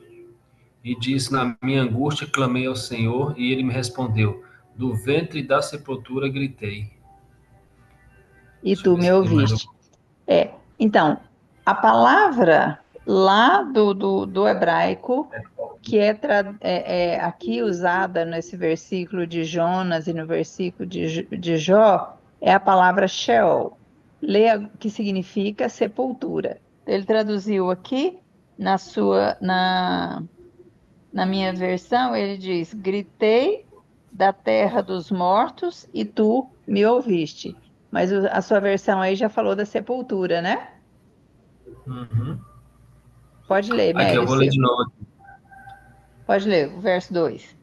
Speaker 3: E disse: Na minha angústia clamei ao Senhor, e ele me respondeu. Do ventre da sepultura gritei.
Speaker 1: E
Speaker 3: Deixa eu
Speaker 1: tu
Speaker 3: ver
Speaker 1: me
Speaker 3: se tem mais
Speaker 1: ouviste.
Speaker 3: algum.
Speaker 1: Então, a palavra lá do hebraico, que é aqui usada nesse versículo de Jonas e no versículo de Jó, é a palavra Sheol, que significa sepultura. Ele traduziu aqui na minha versão, ele diz: Gritei da terra dos mortos e tu me ouviste. Mas a sua versão aí já falou da sepultura, né?
Speaker 3: Uhum.
Speaker 1: Pode ler,
Speaker 3: Aqui
Speaker 1: Mary,
Speaker 3: eu
Speaker 1: o
Speaker 3: vou ler de
Speaker 1: seu.
Speaker 3: novo.
Speaker 1: Pode ler, o verso 2.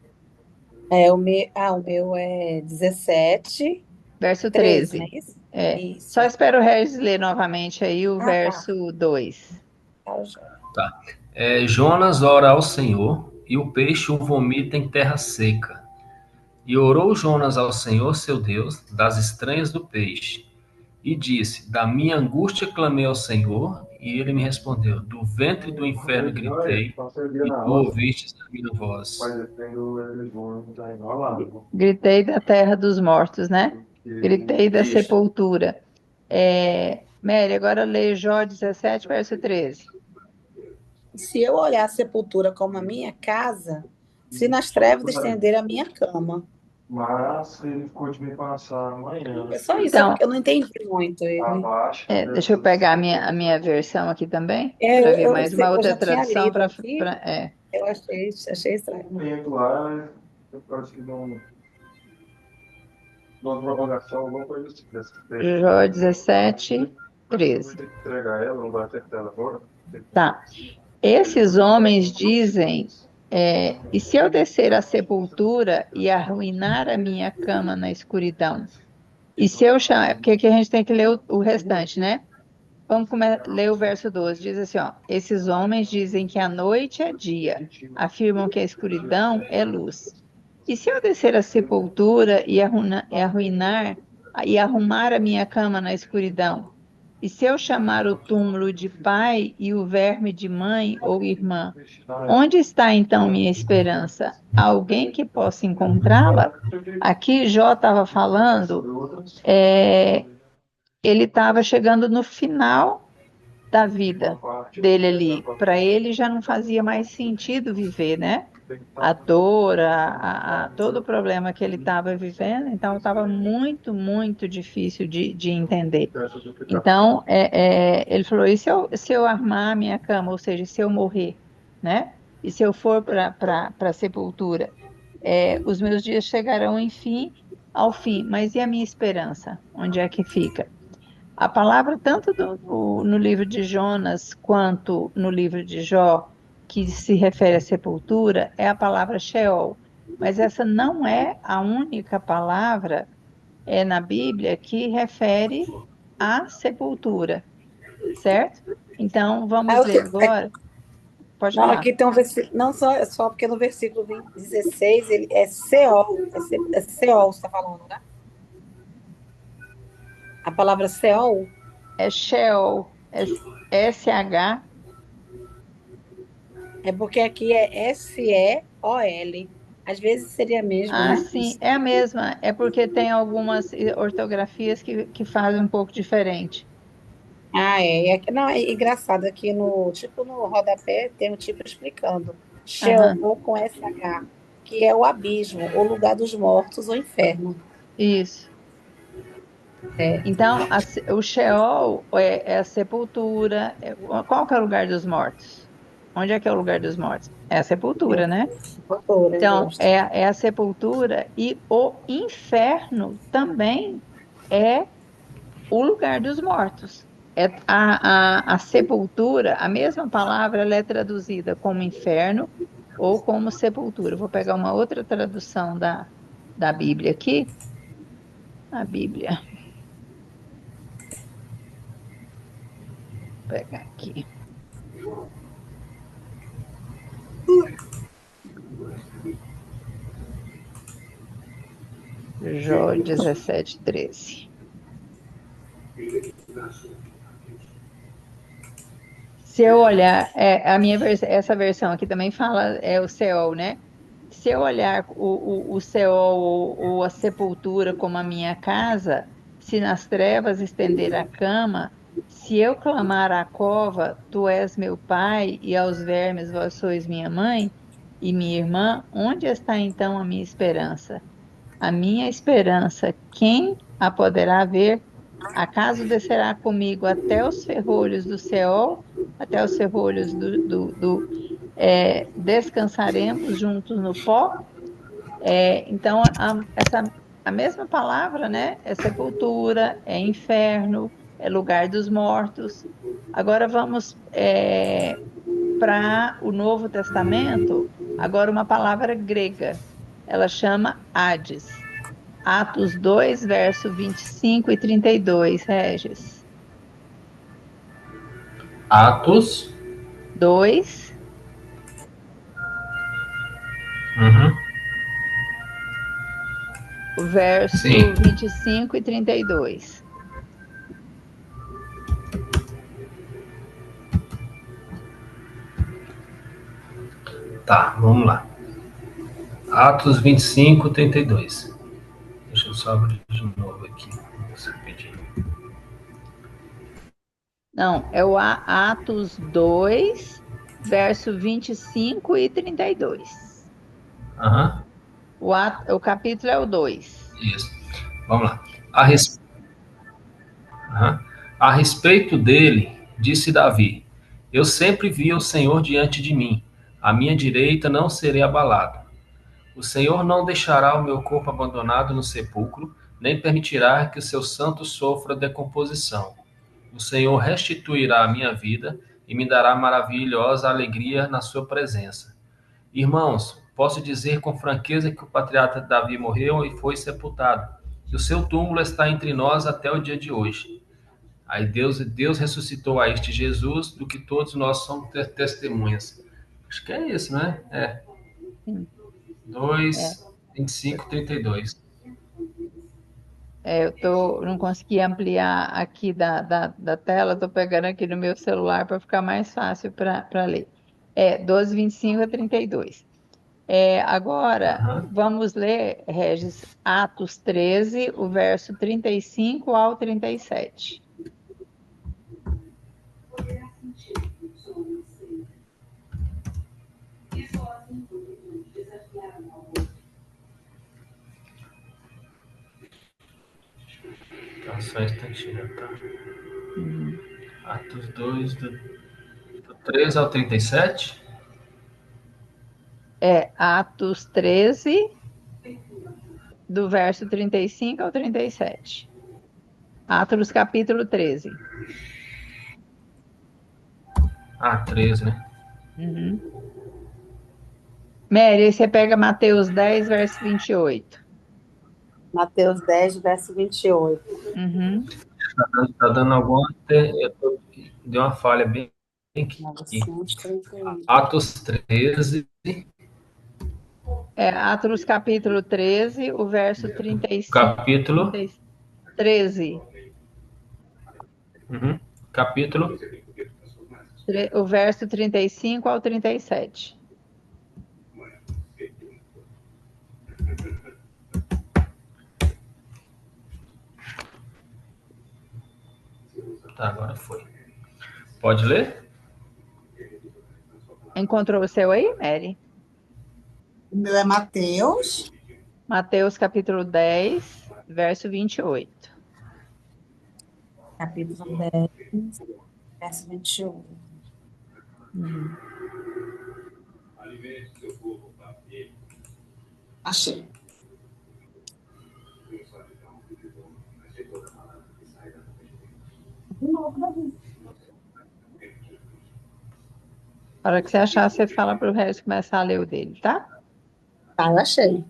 Speaker 2: O meu é 17,
Speaker 1: Verso
Speaker 2: 13, não
Speaker 1: 13.
Speaker 2: é isso?
Speaker 1: Só
Speaker 2: Isso.
Speaker 1: espero o Regis ler novamente aí o
Speaker 2: Ah, tá.
Speaker 1: verso 2.
Speaker 2: Tá, joia.
Speaker 3: Tá. Jonas ora ao Senhor, e o peixe o vomita em terra seca. E orou Jonas ao Senhor, seu Deus, das estranhas do peixe. E disse: Da minha angústia clamei ao Senhor, e ele me respondeu: Do ventre do inferno gritei, e tu ouvistes a minha voz.
Speaker 1: Gritei da terra dos mortos, né? Gritei da
Speaker 3: Isso.
Speaker 1: sepultura. Mary, agora lê Jó 17, verso 13.
Speaker 2: Se eu olhar a sepultura como a minha casa, se nas trevas estender a minha cama.
Speaker 4: Mas ele ficou de me passar amanhã.
Speaker 2: É só isso, é
Speaker 1: Então,
Speaker 2: porque eu não entendi muito ele.
Speaker 4: Abaixa,
Speaker 1: deixa eu pegar a minha versão aqui também,
Speaker 2: É,
Speaker 1: para
Speaker 2: eu,
Speaker 1: ver
Speaker 2: eu,
Speaker 1: mais uma
Speaker 2: eu
Speaker 1: outra
Speaker 2: já tinha
Speaker 1: tradução
Speaker 2: lido
Speaker 1: para.
Speaker 2: aqui, eu achei estranho.
Speaker 4: tem lá, eu acho que não, uma prorrogação, alguma coisa assim.
Speaker 1: Jó 17,
Speaker 4: Eu vou
Speaker 1: 13.
Speaker 4: ter que entregar ela, não vai ter tela agora.
Speaker 1: Tá. Esses homens dizem: E se eu descer à sepultura e arruinar a minha cama na escuridão? E se eu chamar. Porque aqui a gente tem que ler o restante, né? Vamos ler o verso 12. Diz assim: ó, esses homens dizem que a noite é dia, afirmam que a escuridão é luz. E se eu descer à sepultura e arrumar a minha cama na escuridão? E se eu chamar o túmulo de pai e o verme de mãe ou irmã? Onde está então minha esperança? Há alguém que possa encontrá-la? Aqui Jó estava falando, ele estava chegando no final da vida dele ali. Para ele já não fazia mais sentido viver, né? A dor, todo o problema que ele estava vivendo, então estava muito, muito difícil de entender. Então, ele falou: e se eu armar a minha cama, ou seja, se eu morrer, né? E se eu for para a sepultura, os meus dias chegarão, enfim, ao fim, mas e a minha esperança? Onde é que fica? A palavra, tanto no livro de Jonas quanto no livro de Jó, que se refere à sepultura, é a palavra Sheol. Mas essa não é a única palavra na Bíblia que refere à sepultura, certo? Então,
Speaker 2: Ah,
Speaker 1: vamos ler agora. Pode
Speaker 2: não,
Speaker 1: falar.
Speaker 2: aqui tem um versículo, não só, é só porque no versículo 16 ele é Seol, é Seol, você está falando, né? A palavra Seol
Speaker 1: É Sheol, SH.
Speaker 2: é porque aqui é Seol. Às vezes seria mesmo,
Speaker 1: Ah,
Speaker 2: né?
Speaker 1: sim, é a mesma. É porque tem algumas ortografias que fazem um pouco diferente.
Speaker 2: Ah, é. Não, é engraçado aqui no rodapé tem um tipo explicando. Sheol
Speaker 1: Aham,
Speaker 2: com SH, que é o abismo, o lugar dos mortos, o inferno.
Speaker 1: isso. Então, o Sheol é a sepultura. Qual que é o lugar dos mortos? Onde é que é o lugar dos mortos? É a sepultura, né?
Speaker 2: Sepultura,
Speaker 1: Então,
Speaker 2: justo.
Speaker 1: é a sepultura e o inferno também é o lugar dos mortos. É a sepultura, a mesma palavra, ela é traduzida como inferno ou como sepultura. Vou pegar uma outra tradução da Bíblia aqui. A Bíblia, vou pegar aqui. Jó 17:13. Se eu olhar, essa versão aqui também fala o Seol, né? Se eu olhar o Seol ou a sepultura como a minha casa, se nas trevas estender a cama, se eu clamar à cova, tu és meu pai, e aos vermes vós sois minha mãe e minha irmã, onde está então a minha esperança? A minha esperança, quem a poderá ver? Acaso descerá comigo até os ferrolhos do Seol, até os ferrolhos descansaremos juntos no pó? Então, a mesma palavra, né? É sepultura, é inferno, é lugar dos mortos. Agora vamos para o Novo Testamento, agora uma palavra grega. Ela chama Hades. Atos 2, verso 25 e 32, Regis.
Speaker 3: Atos.
Speaker 1: 2,
Speaker 3: Uhum.
Speaker 1: verso
Speaker 3: Sim.
Speaker 1: 25 e 32.
Speaker 3: Tá, vamos lá. Atos 25, 32. Deixa eu só abrir de novo aqui.
Speaker 1: Não, é o Atos 2, verso 25 e 32.
Speaker 3: Aham,
Speaker 1: O capítulo é o 2.
Speaker 3: isso. Vamos lá. A, res... Aham. A respeito dele, disse Davi: Eu sempre vi o Senhor diante de mim. À minha direita não serei abalado. O Senhor não deixará o meu corpo abandonado no sepulcro, nem permitirá que o seu santo sofra decomposição. O Senhor restituirá a minha vida e me dará maravilhosa alegria na sua presença. Irmãos, posso dizer com franqueza que o patriarca Davi morreu e foi sepultado. E o seu túmulo está entre nós até o dia de hoje. Aí Deus ressuscitou a este Jesus, do que todos nós somos testemunhas. Acho que é isso, né?
Speaker 1: Sim.
Speaker 3: 2, 25, 32.
Speaker 1: Não consegui ampliar aqui da tela, estou pegando aqui no meu celular para ficar mais fácil para ler. 12, 25 a 32. Agora,
Speaker 3: Uhum.
Speaker 1: vamos ler, Regis, Atos 13, o verso 35 ao 37.
Speaker 3: Tá, só um instantinho, tá? Atos 2, do 13 ao 37.
Speaker 1: Atos 13, do verso 35 ao 37. Atos capítulo 13.
Speaker 3: Ah, 13, né?
Speaker 1: Uhum. Mary, aí você pega Mateus 10, verso 28.
Speaker 2: Mateus 10, verso 28.
Speaker 1: Uhum.
Speaker 3: Tá dando alguma. Deu uma falha bem aqui.
Speaker 2: 931.
Speaker 3: Atos 13.
Speaker 1: Atos capítulo 13, o verso 35,
Speaker 3: Capítulo.
Speaker 1: 13.
Speaker 3: Uhum, capítulo.
Speaker 1: O verso 35 ao 37.
Speaker 3: Tá, agora foi. Pode ler?
Speaker 1: Encontrou o seu aí, Mary?
Speaker 2: O meu é Mateus.
Speaker 1: Mateus capítulo 10, verso 28.
Speaker 2: Capítulo 10, verso 21.
Speaker 1: Uhum.
Speaker 2: Achei. De novo, Davi.
Speaker 1: A hora que você achar, você fala para o Regis começar a ler o dele, tá?
Speaker 2: Tá, eu achei.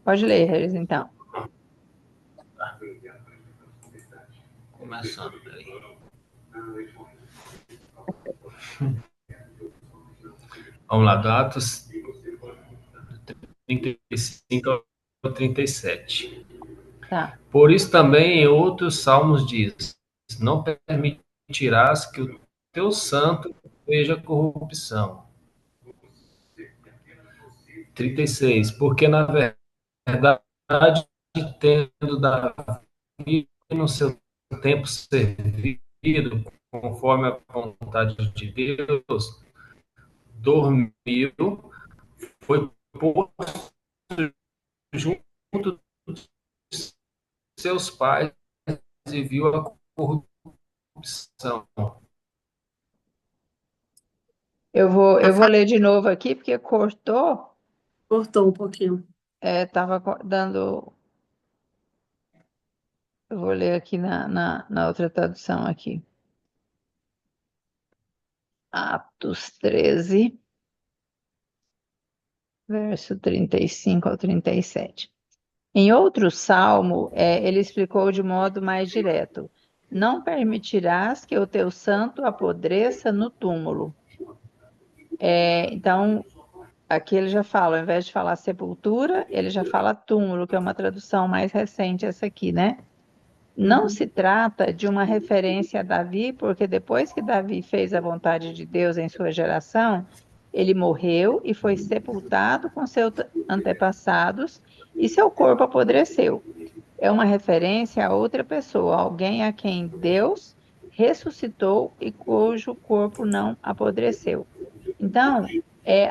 Speaker 1: Pode ler, Regis, então.
Speaker 3: Começando, peraí. Vamos lá, do Atos 35 ao 37.
Speaker 1: Tá.
Speaker 3: Por isso também em outros salmos diz: não permitirás que o teu santo veja corrupção. 36. Porque na verdade, tendo Davi no seu tempo servido, conforme a vontade de Deus, dormiu, foi posto junto dos seus pais e viu a corrupção.
Speaker 1: Eu vou ler de novo aqui, porque cortou.
Speaker 2: Cortou um pouquinho.
Speaker 1: Estava dando. Eu vou ler aqui na outra tradução aqui. Atos 13, verso 35 ao 37. Em outro salmo, ele explicou de modo mais direto: não permitirás que o teu santo apodreça no túmulo. Então, aqui ele já fala, ao invés de falar sepultura, ele já fala túmulo, que é uma tradução mais recente essa aqui, né? Não se trata de uma referência a Davi, porque depois que Davi fez a vontade de Deus em sua geração, ele morreu e foi sepultado com seus antepassados e seu corpo apodreceu. É uma referência a outra pessoa, alguém a quem Deus ressuscitou e cujo corpo não apodreceu. Então,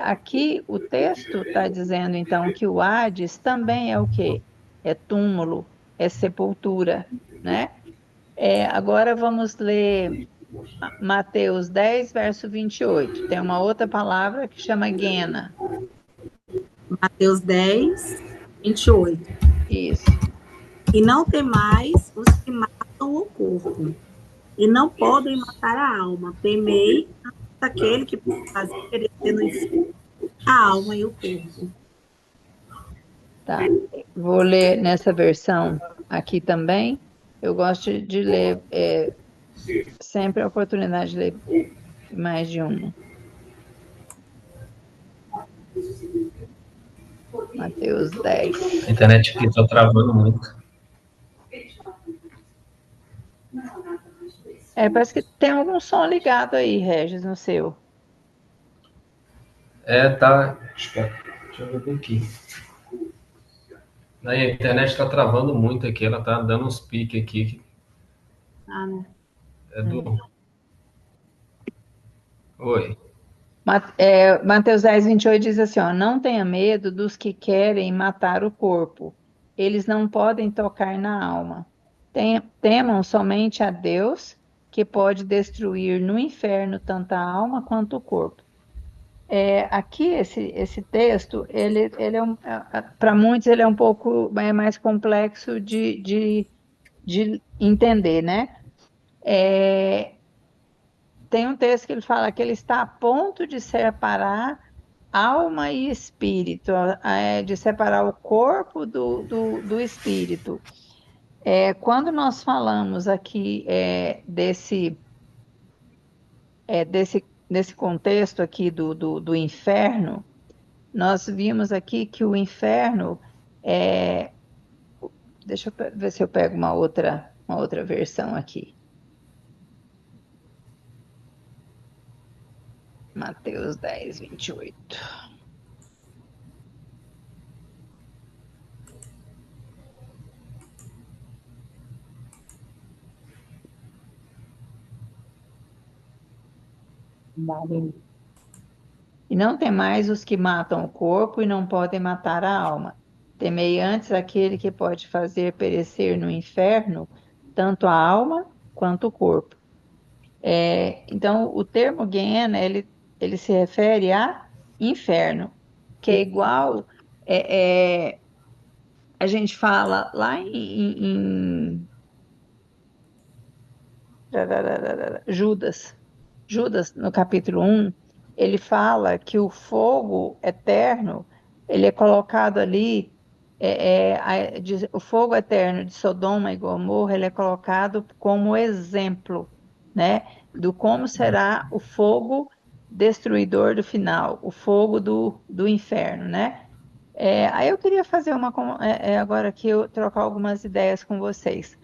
Speaker 1: aqui o texto está dizendo então que o Hades também é o quê? É túmulo, é sepultura, né? Agora vamos ler Mateus 10, verso 28. Tem uma outra palavra que chama Guena.
Speaker 2: Mateus 10, 28.
Speaker 1: Isso.
Speaker 2: E não temais os que matam o corpo, e não podem matar a alma. Temei aquele que pode fazer perecer no inferno a alma e o corpo.
Speaker 1: Tá. Vou ler nessa versão aqui também. Eu gosto de ler sempre a oportunidade de ler mais de uma. Mateus 10.
Speaker 3: A internet aqui está travando muito.
Speaker 1: Parece que tem algum som ligado aí, Regis, no seu.
Speaker 3: Tá. Deixa eu ver aqui. A internet está travando muito aqui, ela está dando uns piques aqui.
Speaker 2: Ah, né?
Speaker 3: Oi.
Speaker 1: Mateus 10, 28 diz assim, ó, não tenha medo dos que querem matar o corpo. Eles não podem tocar na alma. Temam somente a Deus, que pode destruir no inferno tanto a alma quanto o corpo. Aqui, esse texto, ele para muitos, ele é um pouco mais complexo de entender, né? Tem um texto que ele fala que ele está a ponto de separar alma e espírito, de separar o corpo do espírito. Quando nós falamos aqui desse contexto aqui do inferno, nós vimos aqui que o inferno deixa eu ver se eu pego uma outra versão aqui. Mateus 10, 28.
Speaker 2: Vale.
Speaker 1: E não temais os que matam o corpo e não podem matar a alma. Temei antes aquele que pode fazer perecer no inferno tanto a alma quanto o corpo. Então, o termo Guiena, ele se refere a inferno, que é igual, é, é, a gente fala lá em Judas. Judas, no capítulo 1, ele fala que o fogo eterno, ele é colocado ali, o fogo eterno de Sodoma e Gomorra, ele é colocado como exemplo, né, do como será o fogo destruidor do final, o fogo do inferno, né? Aí eu queria fazer agora aqui, eu trocar algumas ideias com vocês.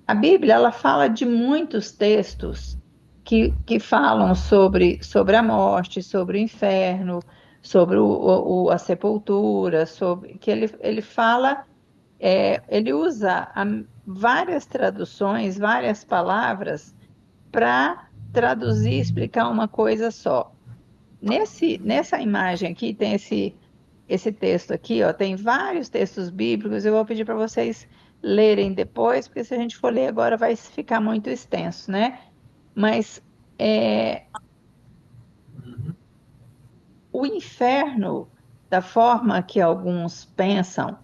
Speaker 1: A Bíblia, ela fala de muitos textos que falam sobre a morte, sobre o inferno, sobre a sepultura, que ele fala, ele usa várias traduções, várias palavras para traduzir e explicar uma coisa só. Nessa imagem aqui, tem esse texto aqui, ó, tem vários textos bíblicos, eu vou pedir para vocês lerem depois, porque se a gente for ler agora vai ficar muito extenso, né? Mas o inferno, da forma que alguns pensam,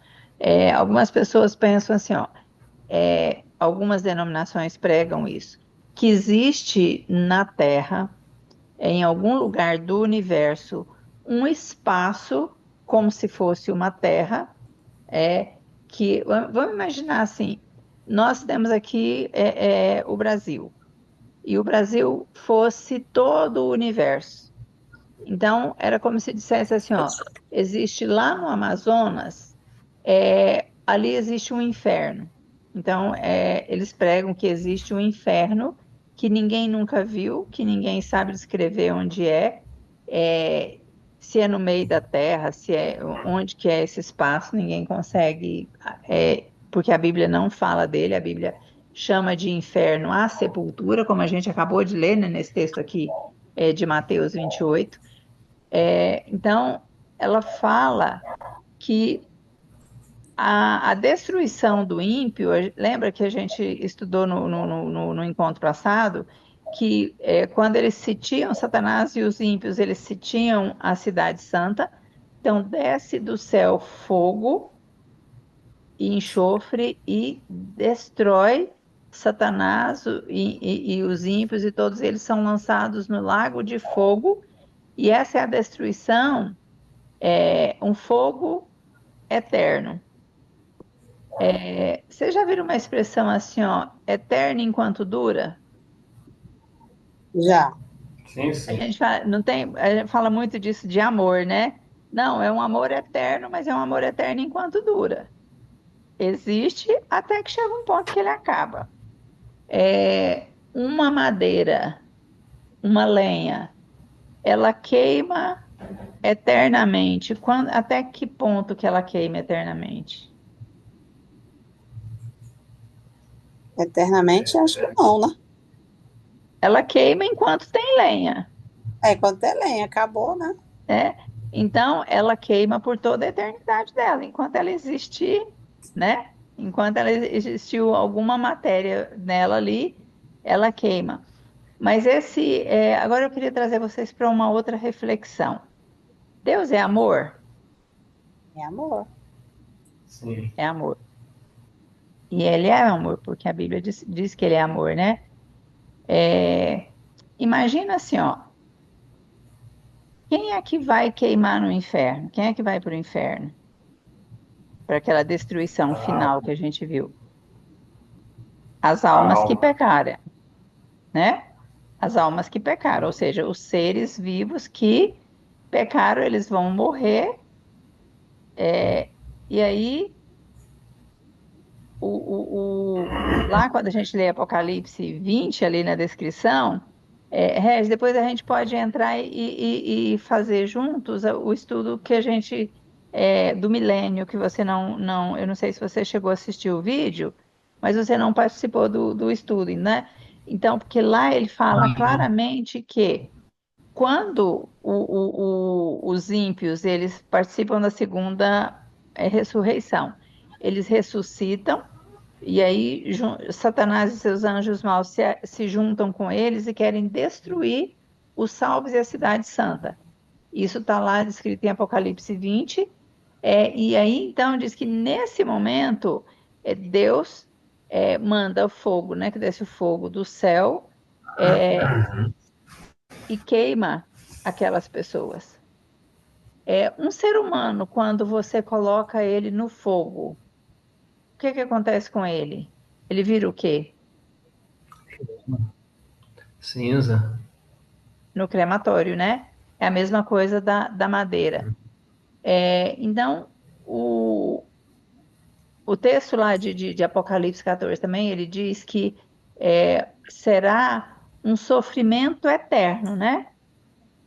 Speaker 1: algumas pessoas pensam assim, ó, algumas denominações pregam isso, que existe na Terra, em algum lugar do universo, um espaço como se fosse uma terra, que vamos imaginar assim, nós temos aqui o Brasil, e o Brasil fosse todo o universo. Então, era como se dissesse assim, ó, existe lá no Amazonas, ali existe um inferno. Então, eles pregam que existe um inferno que ninguém nunca viu, que ninguém sabe descrever onde é, se é no meio da terra, se é onde que é esse espaço, ninguém consegue, porque a Bíblia não fala dele, a Bíblia chama de inferno a sepultura, como a gente acabou de ler, né, nesse texto aqui de Mateus 28. Então, ela fala que a destruição do ímpio, lembra que a gente estudou no encontro passado, que quando eles sitiam Satanás e os ímpios, eles sitiam a cidade santa, então desce do céu fogo e enxofre e destrói Satanás e os ímpios, e todos eles são lançados no lago de fogo, e essa é a destruição, um fogo eterno. Vocês já viram uma expressão assim, ó, eterno enquanto dura?
Speaker 2: Já.
Speaker 3: Sim,
Speaker 1: A
Speaker 3: sim.
Speaker 1: gente fala, não tem, a gente fala muito disso de amor, né? Não, é um amor eterno, mas é um amor eterno enquanto dura. Existe até que chega um ponto que ele acaba. Uma madeira, uma lenha, ela queima eternamente. Até que ponto que ela queima eternamente?
Speaker 2: Eternamente, acho que não, né?
Speaker 1: Ela queima enquanto tem lenha,
Speaker 2: Quando tem lenha, acabou, né?
Speaker 1: né? Então, ela queima por toda a eternidade dela, enquanto ela existir, né? Enquanto ela existiu alguma matéria nela ali, ela queima. Mas agora eu queria trazer vocês para uma outra reflexão. Deus é amor?
Speaker 2: É amor.
Speaker 3: Sim.
Speaker 1: É amor. E ele é amor, porque a Bíblia diz que ele é amor, né? Imagina assim, ó, quem é que vai queimar no inferno? Quem é que vai para o inferno? Para aquela destruição
Speaker 3: A,
Speaker 1: final que a gente viu? As
Speaker 3: a
Speaker 1: almas que
Speaker 3: alma.
Speaker 1: pecaram, né? As almas que pecaram, ou seja, os seres vivos que pecaram, eles vão morrer, e aí lá quando a gente lê Apocalipse 20 ali na descrição, Regis, depois a gente pode entrar e fazer juntos o estudo que a gente do milênio, que você eu não sei se você chegou a assistir o vídeo, mas você não participou do estudo, né? Então, porque lá ele fala
Speaker 3: Uhum.
Speaker 1: claramente que quando os ímpios eles participam da segunda ressurreição, eles ressuscitam E aí Satanás e seus anjos maus se juntam com eles e querem destruir os salvos e a cidade santa. Isso está lá descrito em Apocalipse 20. E aí, então, diz que nesse momento, Deus manda o fogo, né? Que desce o fogo do céu e queima aquelas pessoas. Um ser humano, quando você coloca ele no fogo, o que que acontece com ele? Ele vira o quê?
Speaker 3: Cinza.
Speaker 1: No crematório, né? É a mesma coisa da madeira. Então, o texto lá de Apocalipse 14 também, ele diz que será um sofrimento eterno, né?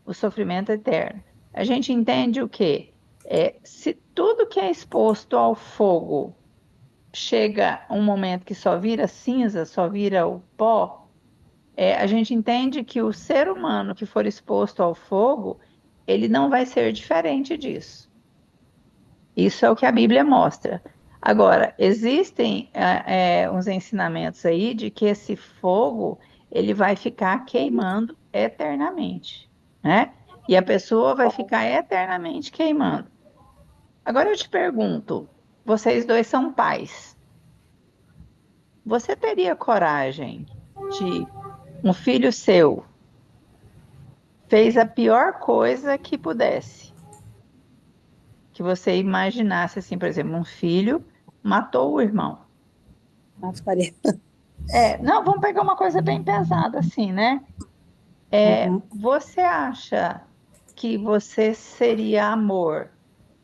Speaker 1: O sofrimento eterno. A gente entende o quê? Se tudo que é exposto ao fogo chega um momento que só vira cinza, só vira o pó, a gente entende que o ser humano que for exposto ao fogo, ele não vai ser diferente disso. Isso é o que a Bíblia mostra. Agora, existem uns ensinamentos aí de que esse fogo ele vai ficar queimando eternamente, né? E a pessoa vai ficar eternamente queimando. Agora eu te pergunto, vocês dois são pais. Você teria coragem de um filho seu fez a pior coisa que pudesse, que você imaginasse assim, por exemplo, um filho matou o irmão.
Speaker 2: Ave Maria.
Speaker 1: Não, vamos pegar uma coisa bem pesada assim, né?
Speaker 2: Uhum.
Speaker 1: Você acha que você seria amor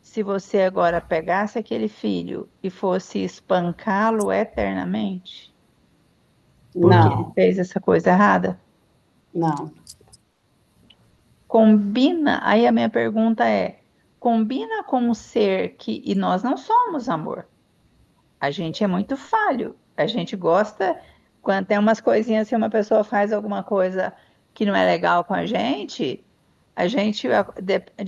Speaker 1: se você agora pegasse aquele filho e fosse espancá-lo eternamente? Porque ele
Speaker 2: Não,
Speaker 1: fez essa coisa errada?
Speaker 2: não.
Speaker 1: Combina, aí a minha pergunta combina com um ser que, e nós não somos amor, a gente é muito falho, a gente gosta, quando tem umas coisinhas, se uma pessoa faz alguma coisa que não é legal com de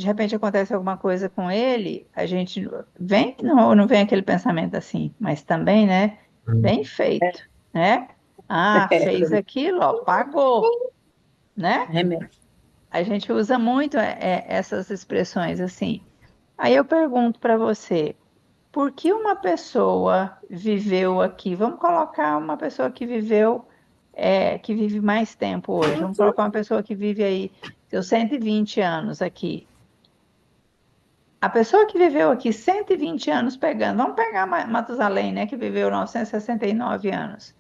Speaker 1: repente acontece alguma coisa com ele, a gente vem, não vem aquele pensamento assim, mas também, né, bem feito, né? Ah,
Speaker 2: É,
Speaker 1: fez aquilo, ó, pagou, né?
Speaker 2: remédio.
Speaker 1: A gente usa muito essas expressões assim. Aí eu pergunto para você, por que uma pessoa viveu aqui? Vamos colocar uma pessoa que que vive mais tempo hoje. Vamos colocar uma pessoa que vive aí seus 120 anos aqui. A pessoa que viveu aqui 120 anos pegando, vamos pegar Matusalém, né, que viveu 969 anos.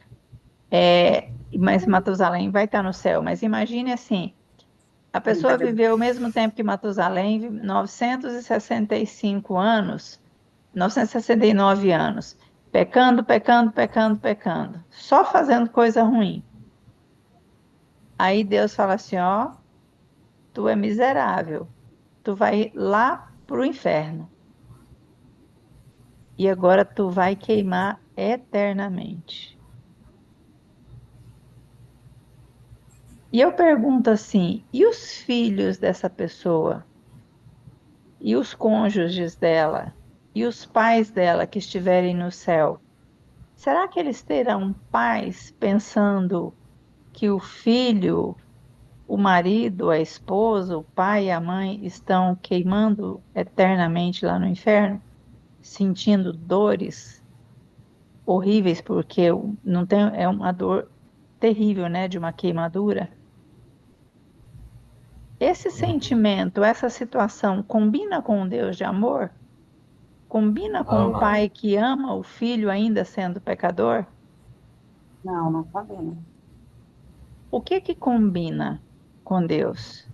Speaker 1: Mas Matusalém vai estar no céu. Mas imagine assim, a pessoa viveu o mesmo tempo que Matusalém, 965 anos, 969 anos, pecando, pecando, pecando, pecando, só fazendo coisa ruim. Aí Deus fala assim: ó, tu é miserável, tu vai lá pro inferno e agora tu vai queimar eternamente. E eu pergunto assim: e os filhos dessa pessoa? E os cônjuges dela? E os pais dela que estiverem no céu? Será que eles terão paz pensando que o filho, o marido, a esposa, o pai e a mãe estão queimando eternamente lá no inferno, sentindo dores horríveis, porque não tem, é uma dor terrível, né, de uma queimadura? Esse sentimento, essa situação combina com um Deus de amor? Combina com um
Speaker 3: Não.
Speaker 1: pai que ama o filho ainda sendo pecador?
Speaker 2: Não, não combina.
Speaker 1: O que que combina com Deus?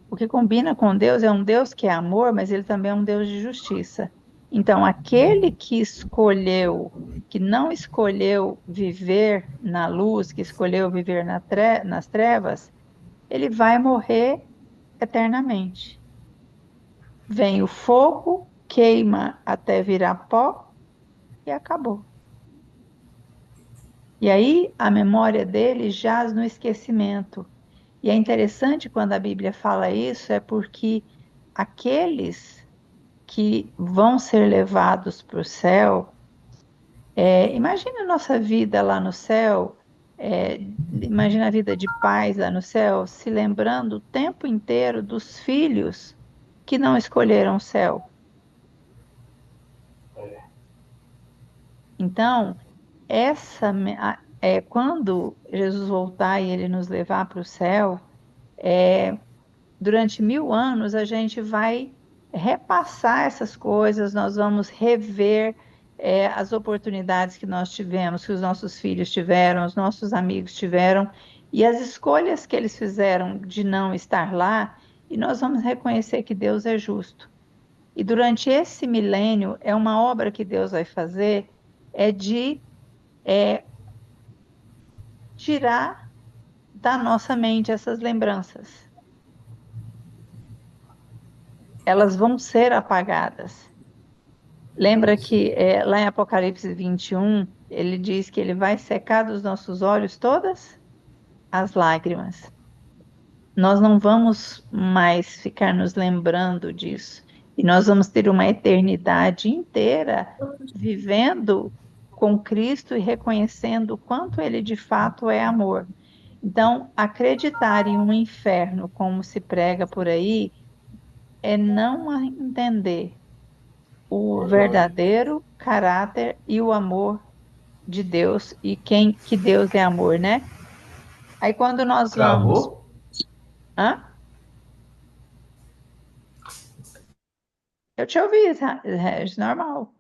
Speaker 1: O que combina com Deus é um Deus que é amor, mas ele também é um Deus de justiça. Então, aquele que escolheu, que não escolheu viver na luz, que escolheu viver nas trevas, ele vai morrer eternamente. Vem o fogo, queima até virar pó e acabou. E aí a memória dele jaz no esquecimento. E é interessante quando a Bíblia fala isso, é porque aqueles que vão ser levados para o céu, Imagina a nossa vida lá no céu, é, imagina a vida de pais lá no céu, se lembrando o tempo inteiro dos filhos que não escolheram o céu. Então, quando Jesus voltar e ele nos levar para o céu, durante 1000 anos a gente vai repassar essas coisas, nós vamos rever as oportunidades que nós tivemos, que os nossos filhos tiveram, os nossos amigos tiveram, e as escolhas que eles fizeram de não estar lá, e nós vamos reconhecer que Deus é justo. E durante esse milênio, é uma obra que Deus vai fazer, é de tirar da nossa mente essas lembranças. Elas vão ser apagadas. Lembra que lá em Apocalipse 21, ele diz que ele vai secar dos nossos olhos todas as lágrimas. Nós não vamos mais ficar nos lembrando disso. E nós vamos ter uma eternidade inteira vivendo com Cristo e reconhecendo o quanto ele de fato é amor. Então, acreditar em um inferno, como se prega por aí, é não entender o verdadeiro caráter e o amor de Deus e que Deus é amor, né? Aí quando nós vamos,
Speaker 3: Travou?
Speaker 1: hã? Eu te ouvi, Regis, normal.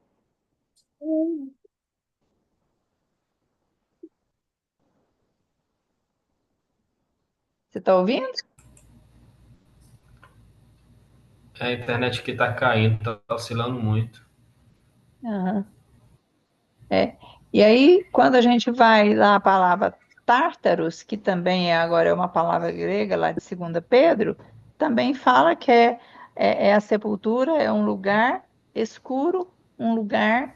Speaker 1: Você está ouvindo?
Speaker 3: A internet aqui tá caindo, tá oscilando muito.
Speaker 1: Aham. É. E aí, quando a gente vai lá a palavra tártaros, que também agora é uma palavra grega lá de 2 Pedro, também fala que é a sepultura, é um lugar escuro, um lugar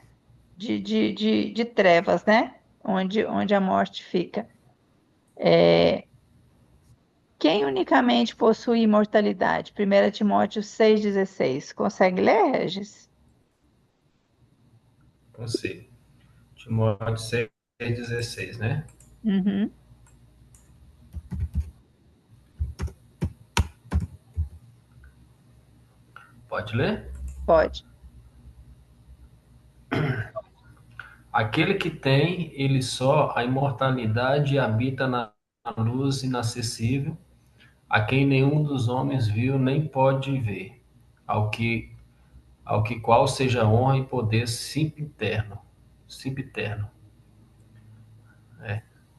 Speaker 1: de trevas, né? Onde a morte fica. Quem unicamente possui imortalidade? 1 Timóteo 6,16. Consegue ler, Regis?
Speaker 3: Você. Timóteo 6,16, né?
Speaker 1: Uhum,
Speaker 3: Pode ler?
Speaker 1: pode.
Speaker 3: Aquele que tem, ele só, a imortalidade habita na luz inacessível, a quem nenhum dos homens viu nem pode ver, ao que, ao que qual seja honra e poder sempiterno.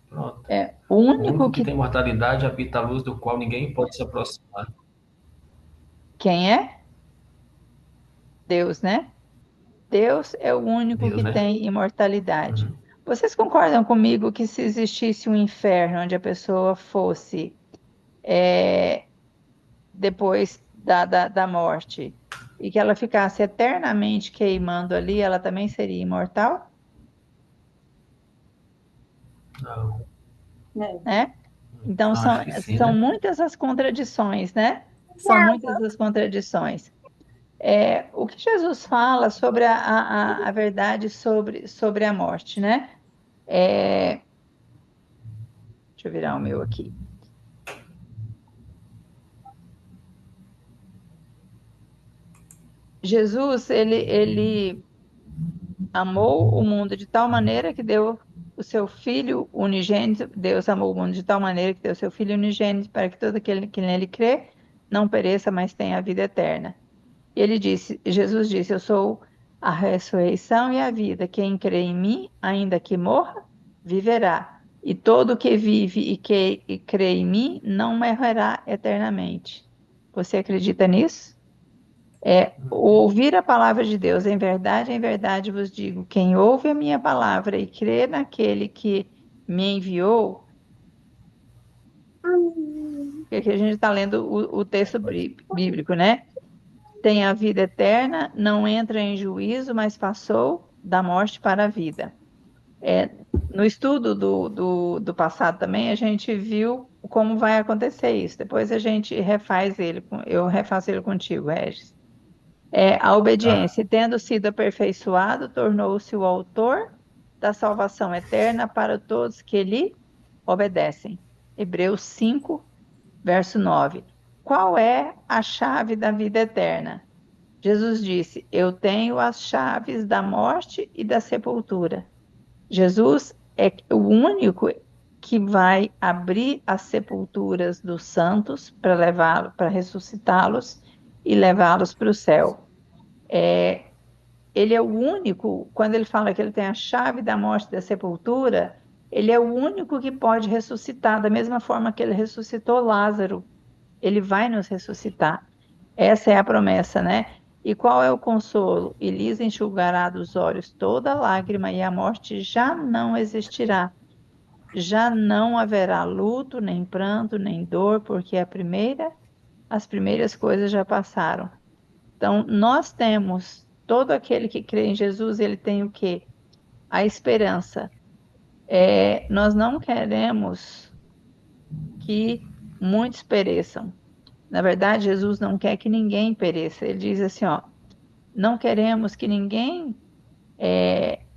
Speaker 3: Pronto.
Speaker 1: O
Speaker 3: O
Speaker 1: único
Speaker 3: único que
Speaker 1: que.
Speaker 3: tem mortalidade habita a luz do qual ninguém pode se aproximar.
Speaker 1: Quem é? Deus, né? Deus é o único
Speaker 3: Deus,
Speaker 1: que
Speaker 3: né?
Speaker 1: tem imortalidade.
Speaker 3: Uhum.
Speaker 1: Vocês concordam comigo que se existisse um inferno onde a pessoa fosse depois da morte e que ela ficasse eternamente queimando ali, ela também seria imortal?
Speaker 3: Não,
Speaker 1: Né? Então,
Speaker 3: acho que sim,
Speaker 1: são
Speaker 3: né?
Speaker 1: muitas as contradições, né? São muitas as contradições. O que Jesus fala sobre a verdade sobre a morte, né? É, deixa eu virar o meu aqui. Jesus, ele amou o mundo de tal maneira que deu o seu Filho unigênito. Deus amou o mundo de tal maneira que deu o seu Filho unigênito para que todo aquele que nele crê não pereça, mas tenha a vida eterna. E Jesus disse, eu sou a ressurreição e a vida. Quem crê em mim, ainda que morra, viverá. E todo que vive e crê em mim não morrerá eternamente. Você acredita nisso? Ouvir a palavra de Deus, em verdade vos digo, quem ouve a minha palavra e crê naquele que me enviou, que aqui a gente está lendo o texto bíblico, né? Tem a vida eterna, não entra em juízo, mas passou da morte para a vida. No estudo do passado também, a gente viu como vai acontecer isso. Depois a gente refaz ele, eu refaço ele contigo, Regis. A
Speaker 3: Tá.
Speaker 1: obediência, tendo sido aperfeiçoado, tornou-se o autor da salvação eterna para todos que lhe obedecem. Hebreus 5, verso 9. Qual é a chave da vida eterna? Jesus disse: Eu tenho as chaves da morte e da sepultura. Jesus é o único que vai abrir as sepulturas dos santos para levá-los, para ressuscitá-los e levá-los para o céu. Ele é o único, quando ele fala que ele tem a chave da morte e da sepultura, ele é o único que pode ressuscitar, da mesma forma que ele ressuscitou Lázaro. Ele vai nos ressuscitar. Essa é a promessa, né? E qual é o consolo? E lhes enxugará dos olhos toda lágrima, e a morte já não existirá. Já não haverá luto, nem pranto, nem dor, porque as primeiras coisas já passaram. Então, nós temos, todo aquele que crê em Jesus, ele tem o quê? A esperança. Nós não queremos que muitos pereçam. Na verdade, Jesus não quer que ninguém pereça. Ele diz assim, ó, não queremos que ninguém,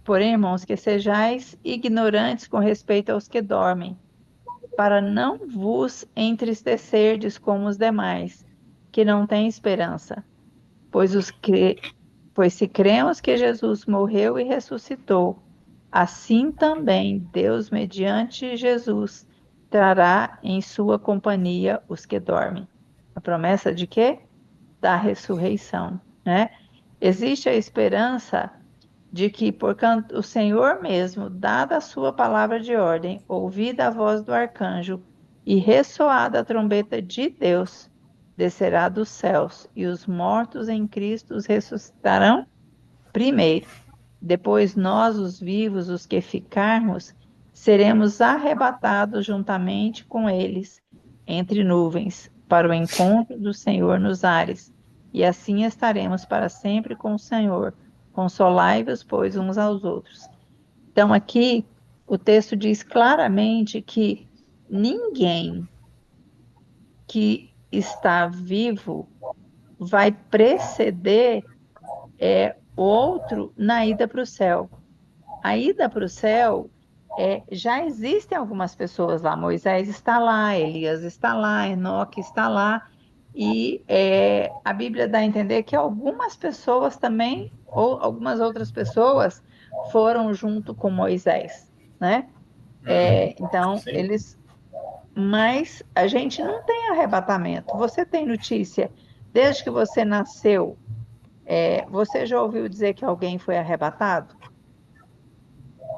Speaker 1: porém, irmãos, que sejais ignorantes com respeito aos que dormem, para não vos entristecerdes como os demais, que não têm esperança. Pois se cremos que Jesus morreu e ressuscitou, assim também Deus, mediante Jesus, trará em sua companhia os que dormem. A promessa de quê? Da ressurreição, né? Existe a esperança de que, porquanto o Senhor mesmo, dada a sua palavra de ordem, ouvida a voz do arcanjo e ressoada a trombeta de Deus, descerá dos céus, e os mortos em Cristo os ressuscitarão primeiro. Depois nós, os vivos, os que ficarmos, seremos arrebatados juntamente com eles entre nuvens, para o encontro do Senhor nos ares, e assim estaremos para sempre com o Senhor. Consolai-vos, pois, uns aos outros. Então, aqui, o texto diz claramente que ninguém que está vivo vai preceder outro na ida para o céu. A ida para o céu, já existem algumas pessoas lá. Moisés está lá, Elias está lá, Enoque está lá. E a Bíblia dá a entender que algumas pessoas também, ou algumas outras pessoas, foram junto com Moisés, né? Então,
Speaker 3: Sim.
Speaker 1: mas a gente não tem arrebatamento. Você tem notícia, desde que você nasceu, você já ouviu dizer que alguém foi arrebatado?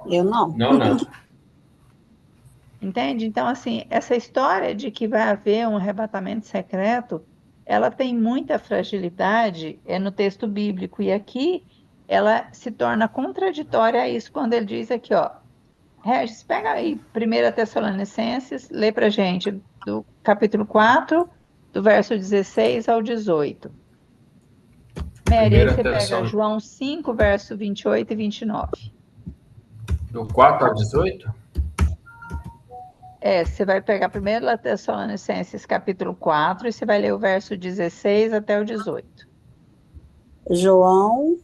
Speaker 2: Eu não.
Speaker 3: Não, não.
Speaker 1: Entende? Então, assim, essa história de que vai haver um arrebatamento secreto, ela tem muita fragilidade no texto bíblico. E aqui ela se torna contraditória a isso quando ele diz aqui, ó. Regis, pega aí 1 Tessalonicenses, lê pra gente do capítulo 4, do verso 16 ao 18. Mary, aí
Speaker 3: Primeira
Speaker 1: você pega
Speaker 3: Tessalonicenses,
Speaker 1: João 5, verso 28 e 29.
Speaker 3: do 4 ao 18?
Speaker 1: Você vai pegar 1 Tessalonicenses capítulo 4 e você vai ler o verso 16 até o 18.
Speaker 2: João.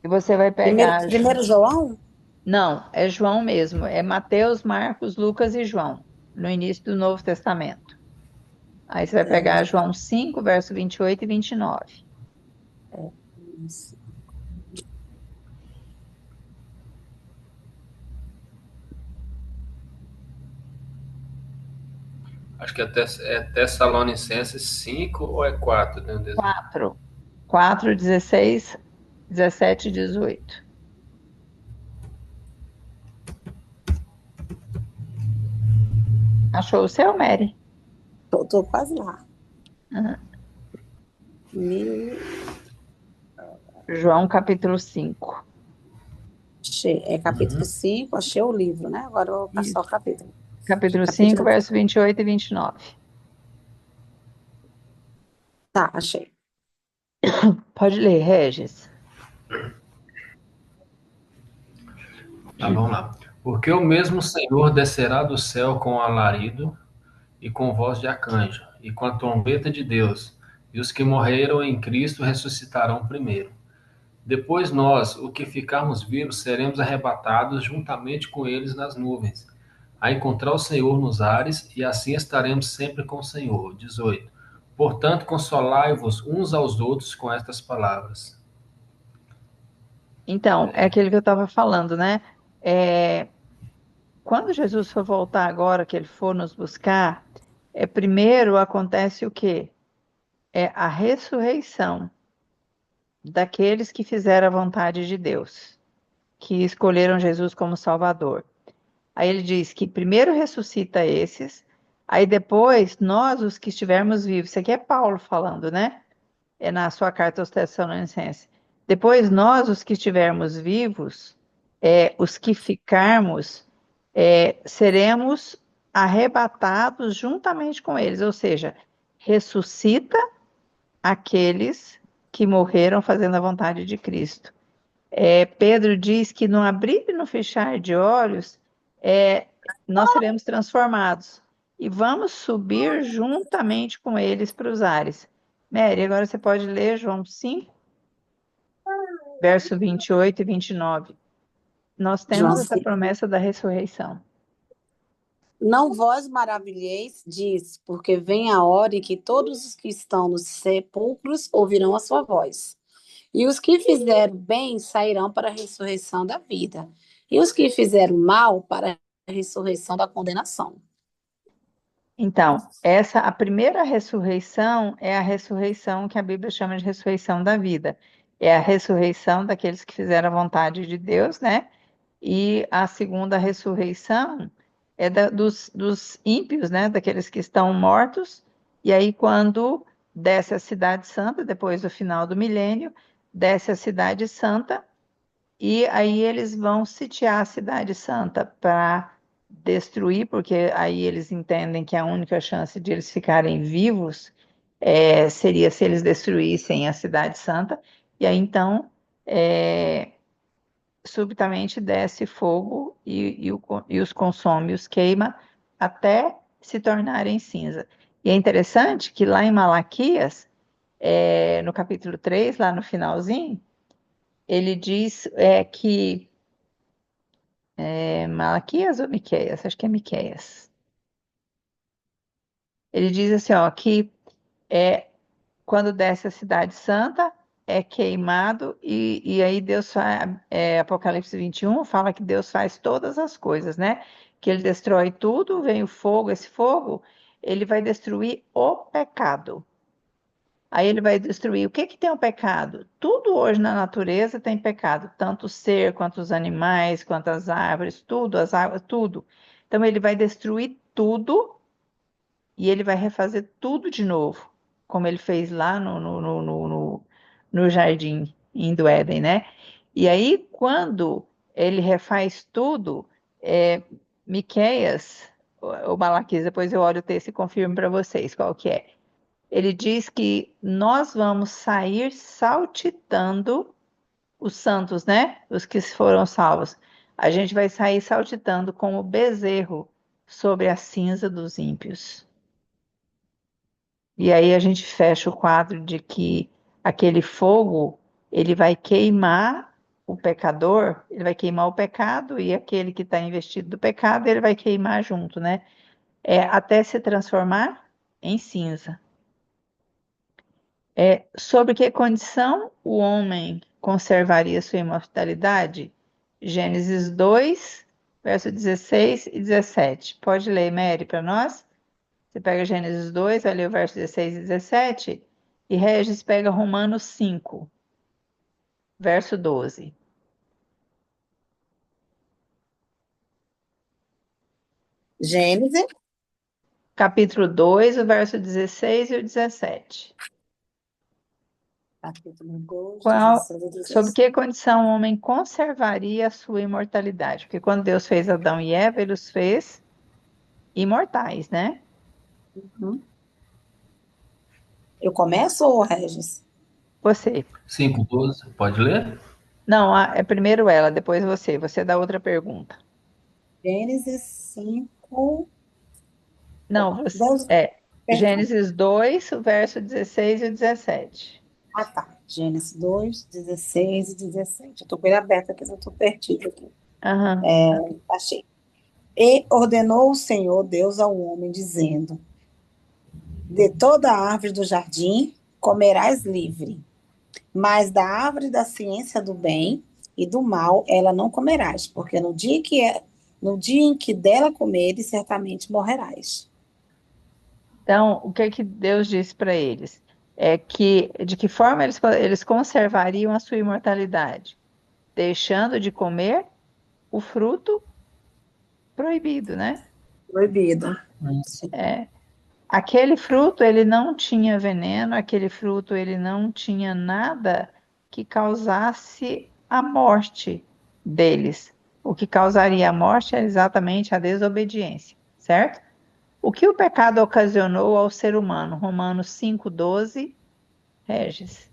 Speaker 1: E você vai
Speaker 2: Primeiro,
Speaker 1: pegar.
Speaker 2: primeiro João?
Speaker 1: Não, é João mesmo. É Mateus, Marcos, Lucas e João, no início do Novo Testamento. Aí você vai pegar João 5, verso 28 e 29.
Speaker 2: Isso.
Speaker 3: Acho que é Tessalonicenses 5 ou é 4?
Speaker 1: 4, 16, 17 e 18. Achou o seu, Mary?
Speaker 2: Tô quase lá.
Speaker 1: Uhum.
Speaker 2: Mil...
Speaker 1: João capítulo 5.
Speaker 2: Achei. É capítulo 5, achei o livro, né? Agora eu vou passar o capítulo.
Speaker 1: Capítulo 5, verso 28 e 29.
Speaker 2: Tá, achei.
Speaker 1: Pode ler, Regis.
Speaker 3: Tá, vamos lá. Porque o mesmo Senhor descerá do céu com alarido e com voz de arcanjo e com a trombeta de Deus, e os que morreram em Cristo ressuscitarão primeiro. Depois nós, o que ficarmos vivos, seremos arrebatados juntamente com eles nas nuvens, a encontrar o Senhor nos ares, e assim estaremos sempre com o Senhor. 18. Portanto, consolai-vos uns aos outros com estas palavras.
Speaker 1: Então, é aquele que eu estava falando, né? É, quando Jesus for voltar agora, que ele for nos buscar, primeiro acontece o quê? É a ressurreição daqueles que fizeram a vontade de Deus, que escolheram Jesus como Salvador. Aí ele diz que primeiro ressuscita esses, aí depois nós, os que estivermos vivos, isso aqui é Paulo falando, né? É na sua carta aos Tessalonicenses. Depois nós, os que estivermos vivos, os que ficarmos, seremos arrebatados juntamente com eles, ou seja, ressuscita aqueles que morreram fazendo a vontade de Cristo. Pedro diz que no abrir e no fechar de olhos, nós seremos transformados e vamos subir juntamente com eles para os ares. Mary, agora você pode ler João 5, verso 28 e 29. Nós
Speaker 2: João
Speaker 1: temos essa promessa da ressurreição.
Speaker 2: Não vós maravilheis, diz, porque vem a hora em que todos os que estão nos sepulcros ouvirão a sua voz. E os que fizeram bem sairão para a ressurreição da vida. E os que fizeram mal para a ressurreição da condenação.
Speaker 1: Então, a primeira ressurreição é a ressurreição que a Bíblia chama de ressurreição da vida. É a ressurreição daqueles que fizeram a vontade de Deus, né? E a segunda ressurreição é dos ímpios, né? Daqueles que estão mortos. E aí, quando desce a Cidade Santa, depois do final do milênio, desce a Cidade Santa, e aí eles vão sitiar a Cidade Santa para destruir, porque aí eles entendem que a única chance de eles ficarem vivos seria se eles destruíssem a Cidade Santa. E aí então subitamente desce fogo e os consome, os queima até se tornarem cinza. E é interessante que lá em Malaquias, no capítulo 3, lá no finalzinho, ele diz que Malaquias ou Miqueias? Acho que é Miqueias. Ele diz assim, ó, que quando desce a Cidade Santa, é queimado, e aí Deus faz, Apocalipse 21 fala que Deus faz todas as coisas, né? Que ele destrói tudo, vem o fogo, esse fogo, ele vai destruir o pecado. Aí ele vai destruir. O que que tem o pecado? Tudo hoje na natureza tem pecado, tanto o ser, quanto os animais, quanto as árvores, tudo, as águas, tudo. Então ele vai destruir tudo e ele vai refazer tudo de novo, como ele fez lá no jardim do Éden, né? E aí, quando ele refaz tudo, Miqueias, o Malaquias, depois eu olho o texto e confirmo para vocês qual que é. Ele diz que nós vamos sair saltitando os santos, né? Os que foram salvos. A gente vai sair saltitando como bezerro sobre a cinza dos ímpios. E aí a gente fecha o quadro de que aquele fogo, ele vai queimar o pecador, ele vai queimar o pecado, e aquele que está investido do pecado, ele vai queimar junto, né? Até se transformar em cinza. Sob que condição o homem conservaria sua imortalidade? Gênesis 2, verso 16 e 17. Pode ler, Mary, para nós? Você pega Gênesis 2, vai ler o verso 16 e 17, e Regis pega Romanos 5, verso 12.
Speaker 2: Gênesis,
Speaker 1: Capítulo 2, o verso 16 e o 17.
Speaker 2: capítulo 2,
Speaker 1: Qual,
Speaker 2: 16 e
Speaker 1: sob
Speaker 2: 17.
Speaker 1: que condição o homem conservaria a sua imortalidade? Porque quando Deus fez Adão e Eva, ele os fez imortais, né?
Speaker 2: Uhum. Eu começo, ou Regis?
Speaker 1: Você.
Speaker 3: 5:12, pode ler?
Speaker 1: Não, é primeiro ela, depois você. Você dá outra pergunta.
Speaker 2: Gênesis 5.
Speaker 1: Não, você,
Speaker 2: Deus, perdão.
Speaker 1: Gênesis 2, o verso 16 e o 17.
Speaker 2: Ah, tá. Gênesis 2, 16 e 17. Eu estou com ele aberto aqui, eu estou perdido aqui.
Speaker 1: Aham.
Speaker 2: Achei. E ordenou o Senhor Deus ao homem, dizendo: de toda a árvore do jardim comerás livre, mas da árvore da ciência do bem e do mal ela não comerás, porque no dia em que dela comeres, certamente morrerás.
Speaker 1: Então, o que que Deus disse para eles? É que de que forma eles conservariam a sua imortalidade? Deixando de comer o fruto proibido, né?
Speaker 2: Proibido. Sim.
Speaker 1: Aquele fruto ele não tinha veneno, aquele fruto ele não tinha nada que causasse a morte deles. O que causaria a morte é exatamente a desobediência, certo? O que o pecado ocasionou ao ser humano? Romanos 5,12, Regis.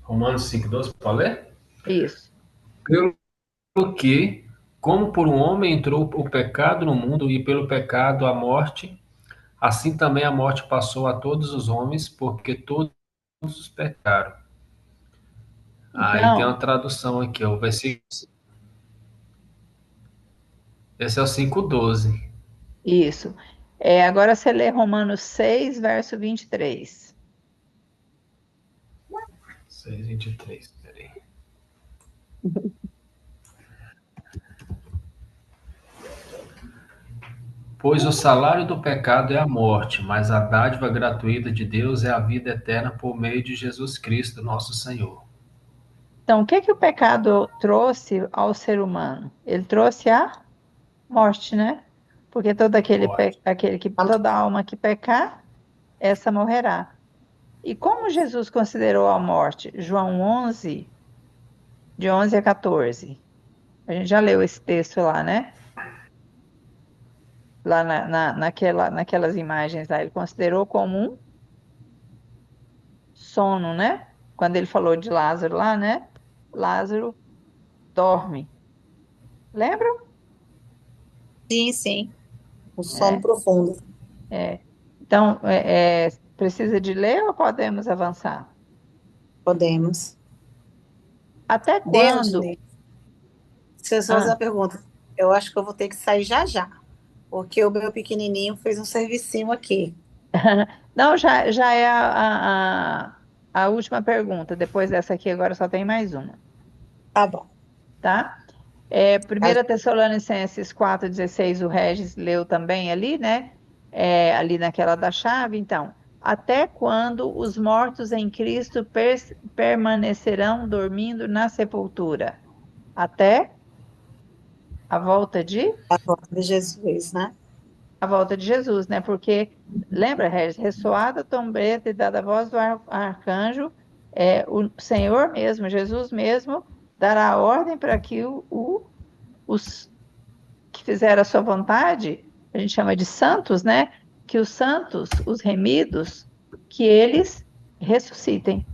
Speaker 3: Romanos 5:12, para ler?
Speaker 1: Isso.
Speaker 3: Pelo que, como por um homem entrou o pecado no mundo e pelo pecado a morte, assim também a morte passou a todos os homens, porque todos os pecaram. Aí tem
Speaker 1: Então,
Speaker 3: uma tradução aqui, ó, o versículo, esse é o 5:12.
Speaker 1: isso. Agora você lê Romanos 6, verso 23.
Speaker 3: 6:23, peraí. Pois o salário do pecado é a morte, mas a dádiva gratuita de Deus é a vida eterna por meio de Jesus Cristo, nosso Senhor.
Speaker 1: Então, o que que o pecado trouxe ao ser humano? Ele trouxe a morte, né? Porque
Speaker 3: Morte.
Speaker 1: toda alma que pecar, essa morrerá. E como Jesus considerou a morte? João 11, de 11 a 14. A gente já leu esse texto lá, né? Lá naquelas imagens lá, ele considerou como um sono, né? Quando ele falou de Lázaro lá, né? Lázaro dorme. Lembram?
Speaker 2: Sim, sim. O sono
Speaker 1: É,
Speaker 2: profundo.
Speaker 1: é. Então, precisa de ler ou podemos avançar?
Speaker 2: Podemos.
Speaker 1: Até quando?
Speaker 2: Deus, se eu só fazer
Speaker 1: Ah,
Speaker 2: uma pergunta, eu acho que eu vou ter que sair já já, porque o meu pequenininho fez um servicinho aqui.
Speaker 1: não, já é a última pergunta. Depois dessa aqui, agora só tem mais uma,
Speaker 2: Tá bom.
Speaker 1: tá? 1 Tessalonicenses 4,16, o Regis leu também ali, né? Ali naquela da chave. Então, até quando os mortos em Cristo permanecerão dormindo na sepultura? Até a volta de
Speaker 2: A volta de Jesus, né?
Speaker 1: a volta de Jesus, né? Porque, lembra, Regis, ressoada a trombeta e dada a voz do arcanjo, o Senhor mesmo, Jesus mesmo, dará ordem para que os que fizeram a sua vontade, a gente chama de santos, né? Que os santos, os remidos, que eles ressuscitem,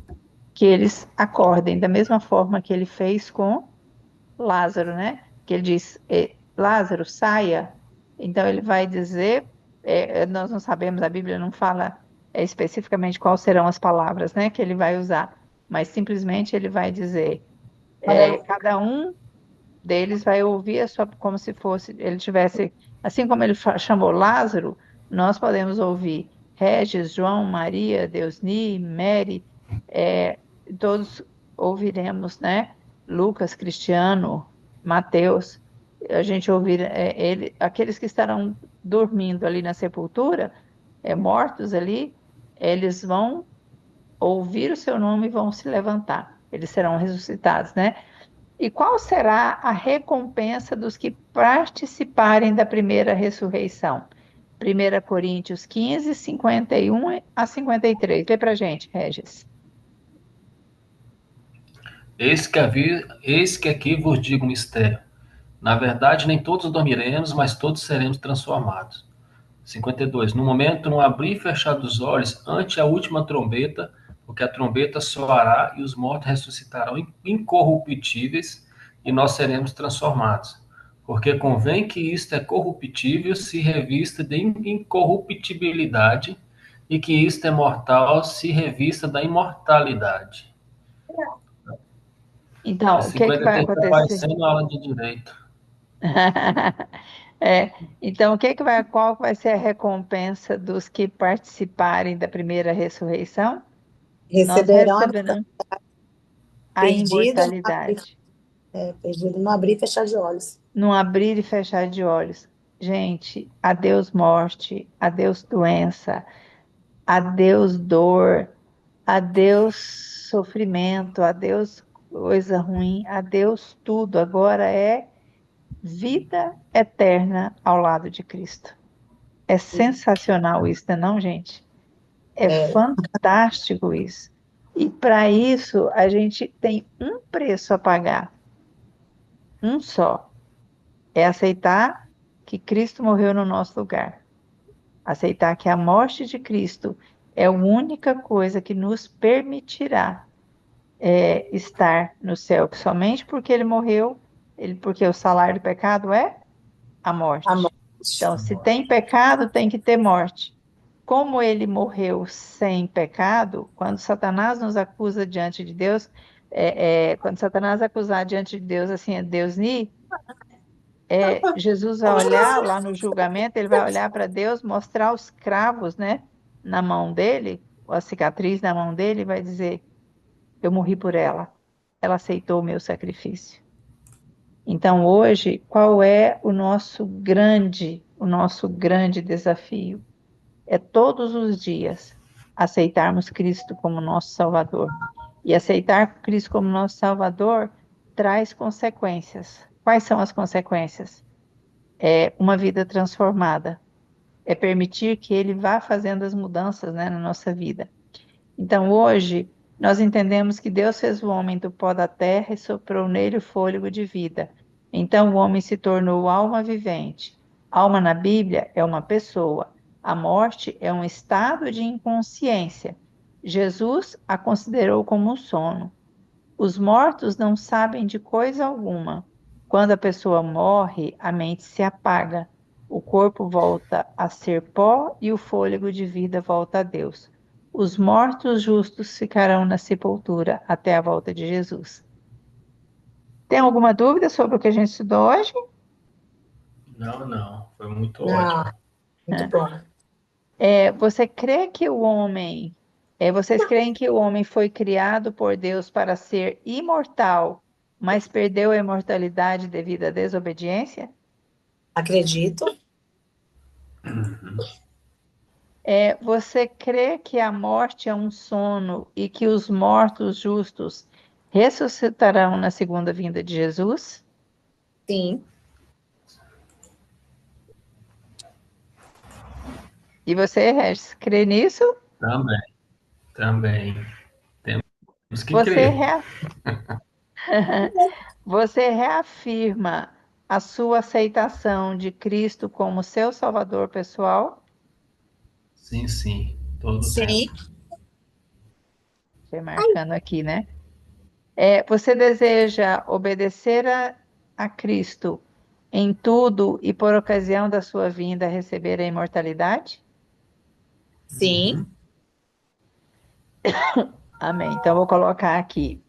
Speaker 1: que eles acordem, da mesma forma que ele fez com Lázaro, né? Que ele diz, Lázaro, saia. Então ele vai dizer, nós não sabemos, a Bíblia não fala especificamente quais serão as palavras, né, que ele vai usar, mas simplesmente ele vai dizer, cada um deles vai ouvir a sua, como se fosse, ele tivesse, assim como ele chamou Lázaro, nós podemos ouvir Regis, João, Maria, Deusni, Mary, é, todos ouviremos, né? Lucas, Cristiano, Mateus, a gente ouvir aqueles que estarão dormindo ali na sepultura, mortos ali, eles vão ouvir o seu nome e vão se levantar. Eles serão ressuscitados, né? E qual será a recompensa dos que participarem da primeira ressurreição? 1 Coríntios 15, 51 a 53. Lê para gente, Regis.
Speaker 3: Eis que aqui vos digo um mistério. Na verdade, nem todos dormiremos, mas todos seremos transformados. 52. No momento, no abrir e fechar dos olhos, ante a última trombeta, porque a trombeta soará e os mortos ressuscitarão incorruptíveis e nós seremos transformados. Porque convém que isto é corruptível se revista de incorruptibilidade e que isto é mortal se revista da imortalidade.
Speaker 1: Então, o
Speaker 3: Esse
Speaker 1: que que vai
Speaker 3: 53 está
Speaker 1: acontecer?
Speaker 3: parecendo aula de direito.
Speaker 1: É, então, qual vai ser a recompensa dos que participarem da primeira ressurreição? Nós
Speaker 2: Receberão a
Speaker 1: receberemos a
Speaker 2: perdido,
Speaker 1: imortalidade,
Speaker 2: perdido no abrir e fechar de olhos.
Speaker 1: num abrir e fechar de olhos. Gente, adeus morte, adeus doença, adeus dor, adeus sofrimento, adeus coisa ruim, adeus tudo. Agora é vida eterna ao lado de Cristo. É sensacional isso, não é não, gente? É
Speaker 2: É,
Speaker 1: fantástico isso. E para isso a gente tem um preço a pagar, um só. É aceitar que Cristo morreu no nosso lugar. Aceitar que a morte de Cristo é a única coisa que nos permitirá estar no céu, que somente porque ele morreu, porque o salário do pecado é a
Speaker 2: a
Speaker 1: morte.
Speaker 2: morte.
Speaker 1: Então, se tem pecado, tem que ter morte. Como ele morreu sem pecado, quando Satanás nos acusa diante de Deus, quando Satanás acusar diante de Deus, assim, é Deus ni, Jesus vai olhar lá no julgamento, ele vai olhar para Deus, mostrar os cravos, né, na mão dele, ou a cicatriz na mão dele, e vai dizer: eu morri por ela. Ela aceitou o meu sacrifício. Então, hoje, qual é o nosso grande desafio? É todos os dias aceitarmos Cristo como nosso Salvador. E aceitar Cristo como nosso Salvador traz consequências. Quais são as consequências? É uma vida transformada. É permitir que Ele vá fazendo as mudanças, né, na nossa vida. Então, hoje, nós entendemos que Deus fez o homem do pó da terra e soprou nele o fôlego de vida. Então, o homem se tornou alma vivente. Alma na Bíblia é uma pessoa. A morte é um estado de inconsciência. Jesus a considerou como um sono. Os mortos não sabem de coisa alguma. Quando a pessoa morre, a mente se apaga. O corpo volta a ser pó e o fôlego de vida volta a Deus. Os mortos justos ficarão na sepultura até a volta de Jesus. Tem alguma dúvida sobre o que a gente estudou hoje?
Speaker 3: Não, não, foi muito
Speaker 2: Ah,
Speaker 3: ótimo.
Speaker 2: muito bom.
Speaker 1: Você crê que vocês creem que o homem foi criado por Deus para ser imortal, mas perdeu a imortalidade devido à desobediência?
Speaker 2: Acredito.
Speaker 1: Você crê que a morte é um sono e que os mortos justos ressuscitarão na segunda vinda de Jesus?
Speaker 2: Sim,
Speaker 1: E você, Regis, crê nisso?
Speaker 3: Também, também. Temos que
Speaker 1: Você,
Speaker 3: crer.
Speaker 1: rea- Você reafirma a sua aceitação de Cristo como seu Salvador pessoal?
Speaker 3: Sim, sim, todo o tempo.
Speaker 2: sim,
Speaker 1: Estou marcando aqui, né? Você deseja obedecer a Cristo em tudo e por ocasião da sua vinda receber a imortalidade?
Speaker 2: sim,
Speaker 1: Amém. Então, eu vou colocar aqui.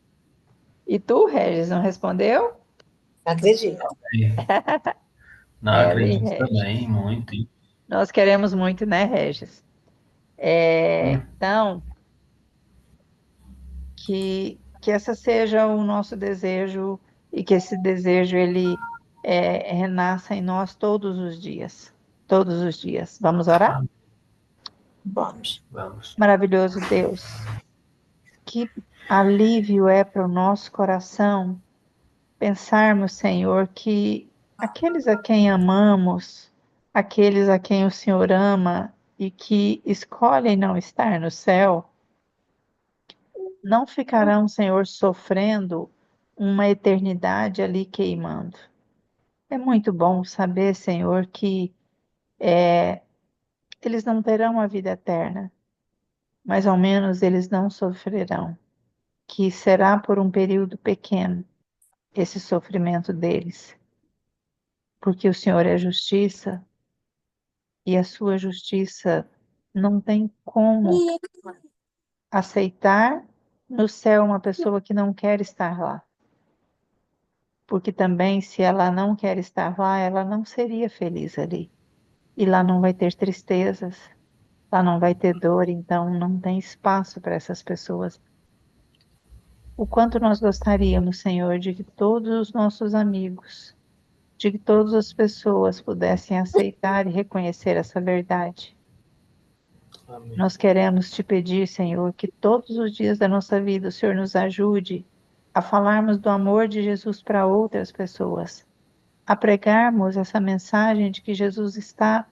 Speaker 1: E tu, Regis, não respondeu?
Speaker 2: acredito.
Speaker 3: E, não,
Speaker 1: Ela e
Speaker 3: acredito
Speaker 1: Regis.
Speaker 3: também, muito.
Speaker 1: Nós queremos muito, né, Regis? Então, que essa seja o nosso desejo e que esse desejo ele renasça em nós todos os dias. Todos os dias. Vamos orar?
Speaker 2: Vamos.
Speaker 3: Vamos.
Speaker 1: Maravilhoso Deus, que alívio é para o nosso coração pensarmos, Senhor, que aqueles a quem amamos, aqueles a quem o Senhor ama e que escolhem não estar no céu, não ficarão, Senhor, sofrendo uma eternidade ali queimando. É muito bom saber, Senhor, que eles não terão a vida eterna, mas ao menos eles não sofrerão, que será por um período pequeno esse sofrimento deles, porque o Senhor é justiça e a sua justiça não tem como aceitar no céu uma pessoa que não quer estar lá. Porque também, se ela não quer estar lá, ela não seria feliz ali. E lá não vai ter tristezas, lá não vai ter dor, então não tem espaço para essas pessoas. O quanto nós gostaríamos, Senhor, de que todos os nossos amigos, de que todas as pessoas pudessem aceitar e reconhecer essa verdade.
Speaker 3: Amém.
Speaker 1: Nós queremos te pedir, Senhor, que todos os dias da nossa vida o Senhor nos ajude a falarmos do amor de Jesus para outras pessoas, a pregarmos essa mensagem de que Jesus está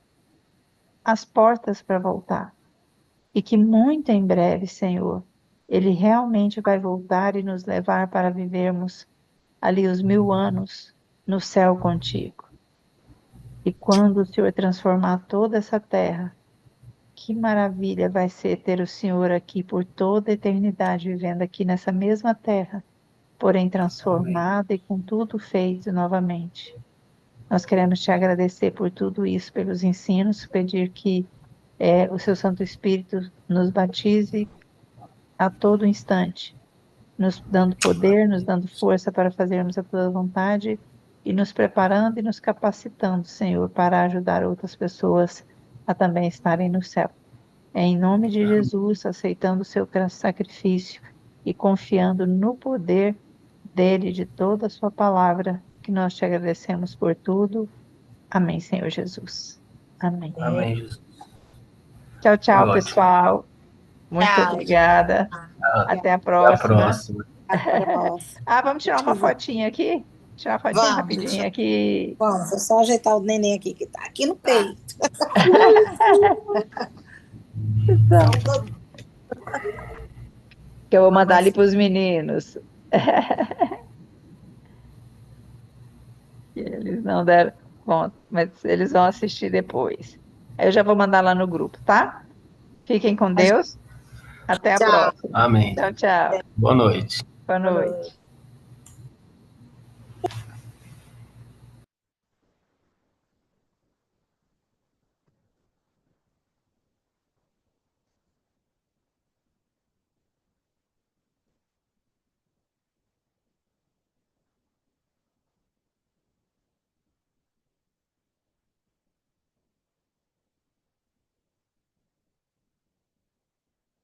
Speaker 1: às portas para voltar e que muito em breve, Senhor, Ele realmente vai voltar e nos levar para vivermos ali os 1000 anos no céu contigo. E quando o Senhor transformar toda essa terra, que maravilha vai ser ter o Senhor aqui por toda a eternidade, vivendo aqui nessa mesma terra, porém transformada e com tudo feito novamente. Nós queremos te agradecer por tudo isso, pelos ensinos, pedir que o seu Santo Espírito nos batize a todo instante, nos dando poder, nos dando força para fazermos a tua vontade e nos preparando e nos capacitando, Senhor, para ajudar outras pessoas a também estarem no céu. Em nome de Jesus, aceitando o seu sacrifício e confiando no poder dele, de toda a sua palavra, que nós te agradecemos por tudo. Amém, Senhor Jesus. Amém.
Speaker 3: Amém, Jesus.
Speaker 1: Tchau, tchau,
Speaker 3: Ótimo.
Speaker 1: pessoal. Muito
Speaker 2: Tchau.
Speaker 1: obrigada. Até a
Speaker 3: Até a
Speaker 1: próxima.
Speaker 3: próxima.
Speaker 2: Até a próxima.
Speaker 1: Vamos tirar uma fotinha aqui? Tirar uma fotinha
Speaker 2: Vamos,
Speaker 1: rapidinho aqui.
Speaker 2: Vamos, é só ajeitar o neném aqui, que tá aqui no peito.
Speaker 1: Então, que eu vou mandar ali para os meninos. Eles não deram conta, mas eles vão assistir depois. Aí eu já vou mandar lá no grupo, tá? Fiquem com Deus. Até a
Speaker 2: Tchau.
Speaker 1: próxima.
Speaker 3: Amém.
Speaker 1: Tchau, tchau.
Speaker 3: Boa noite.
Speaker 1: Boa noite.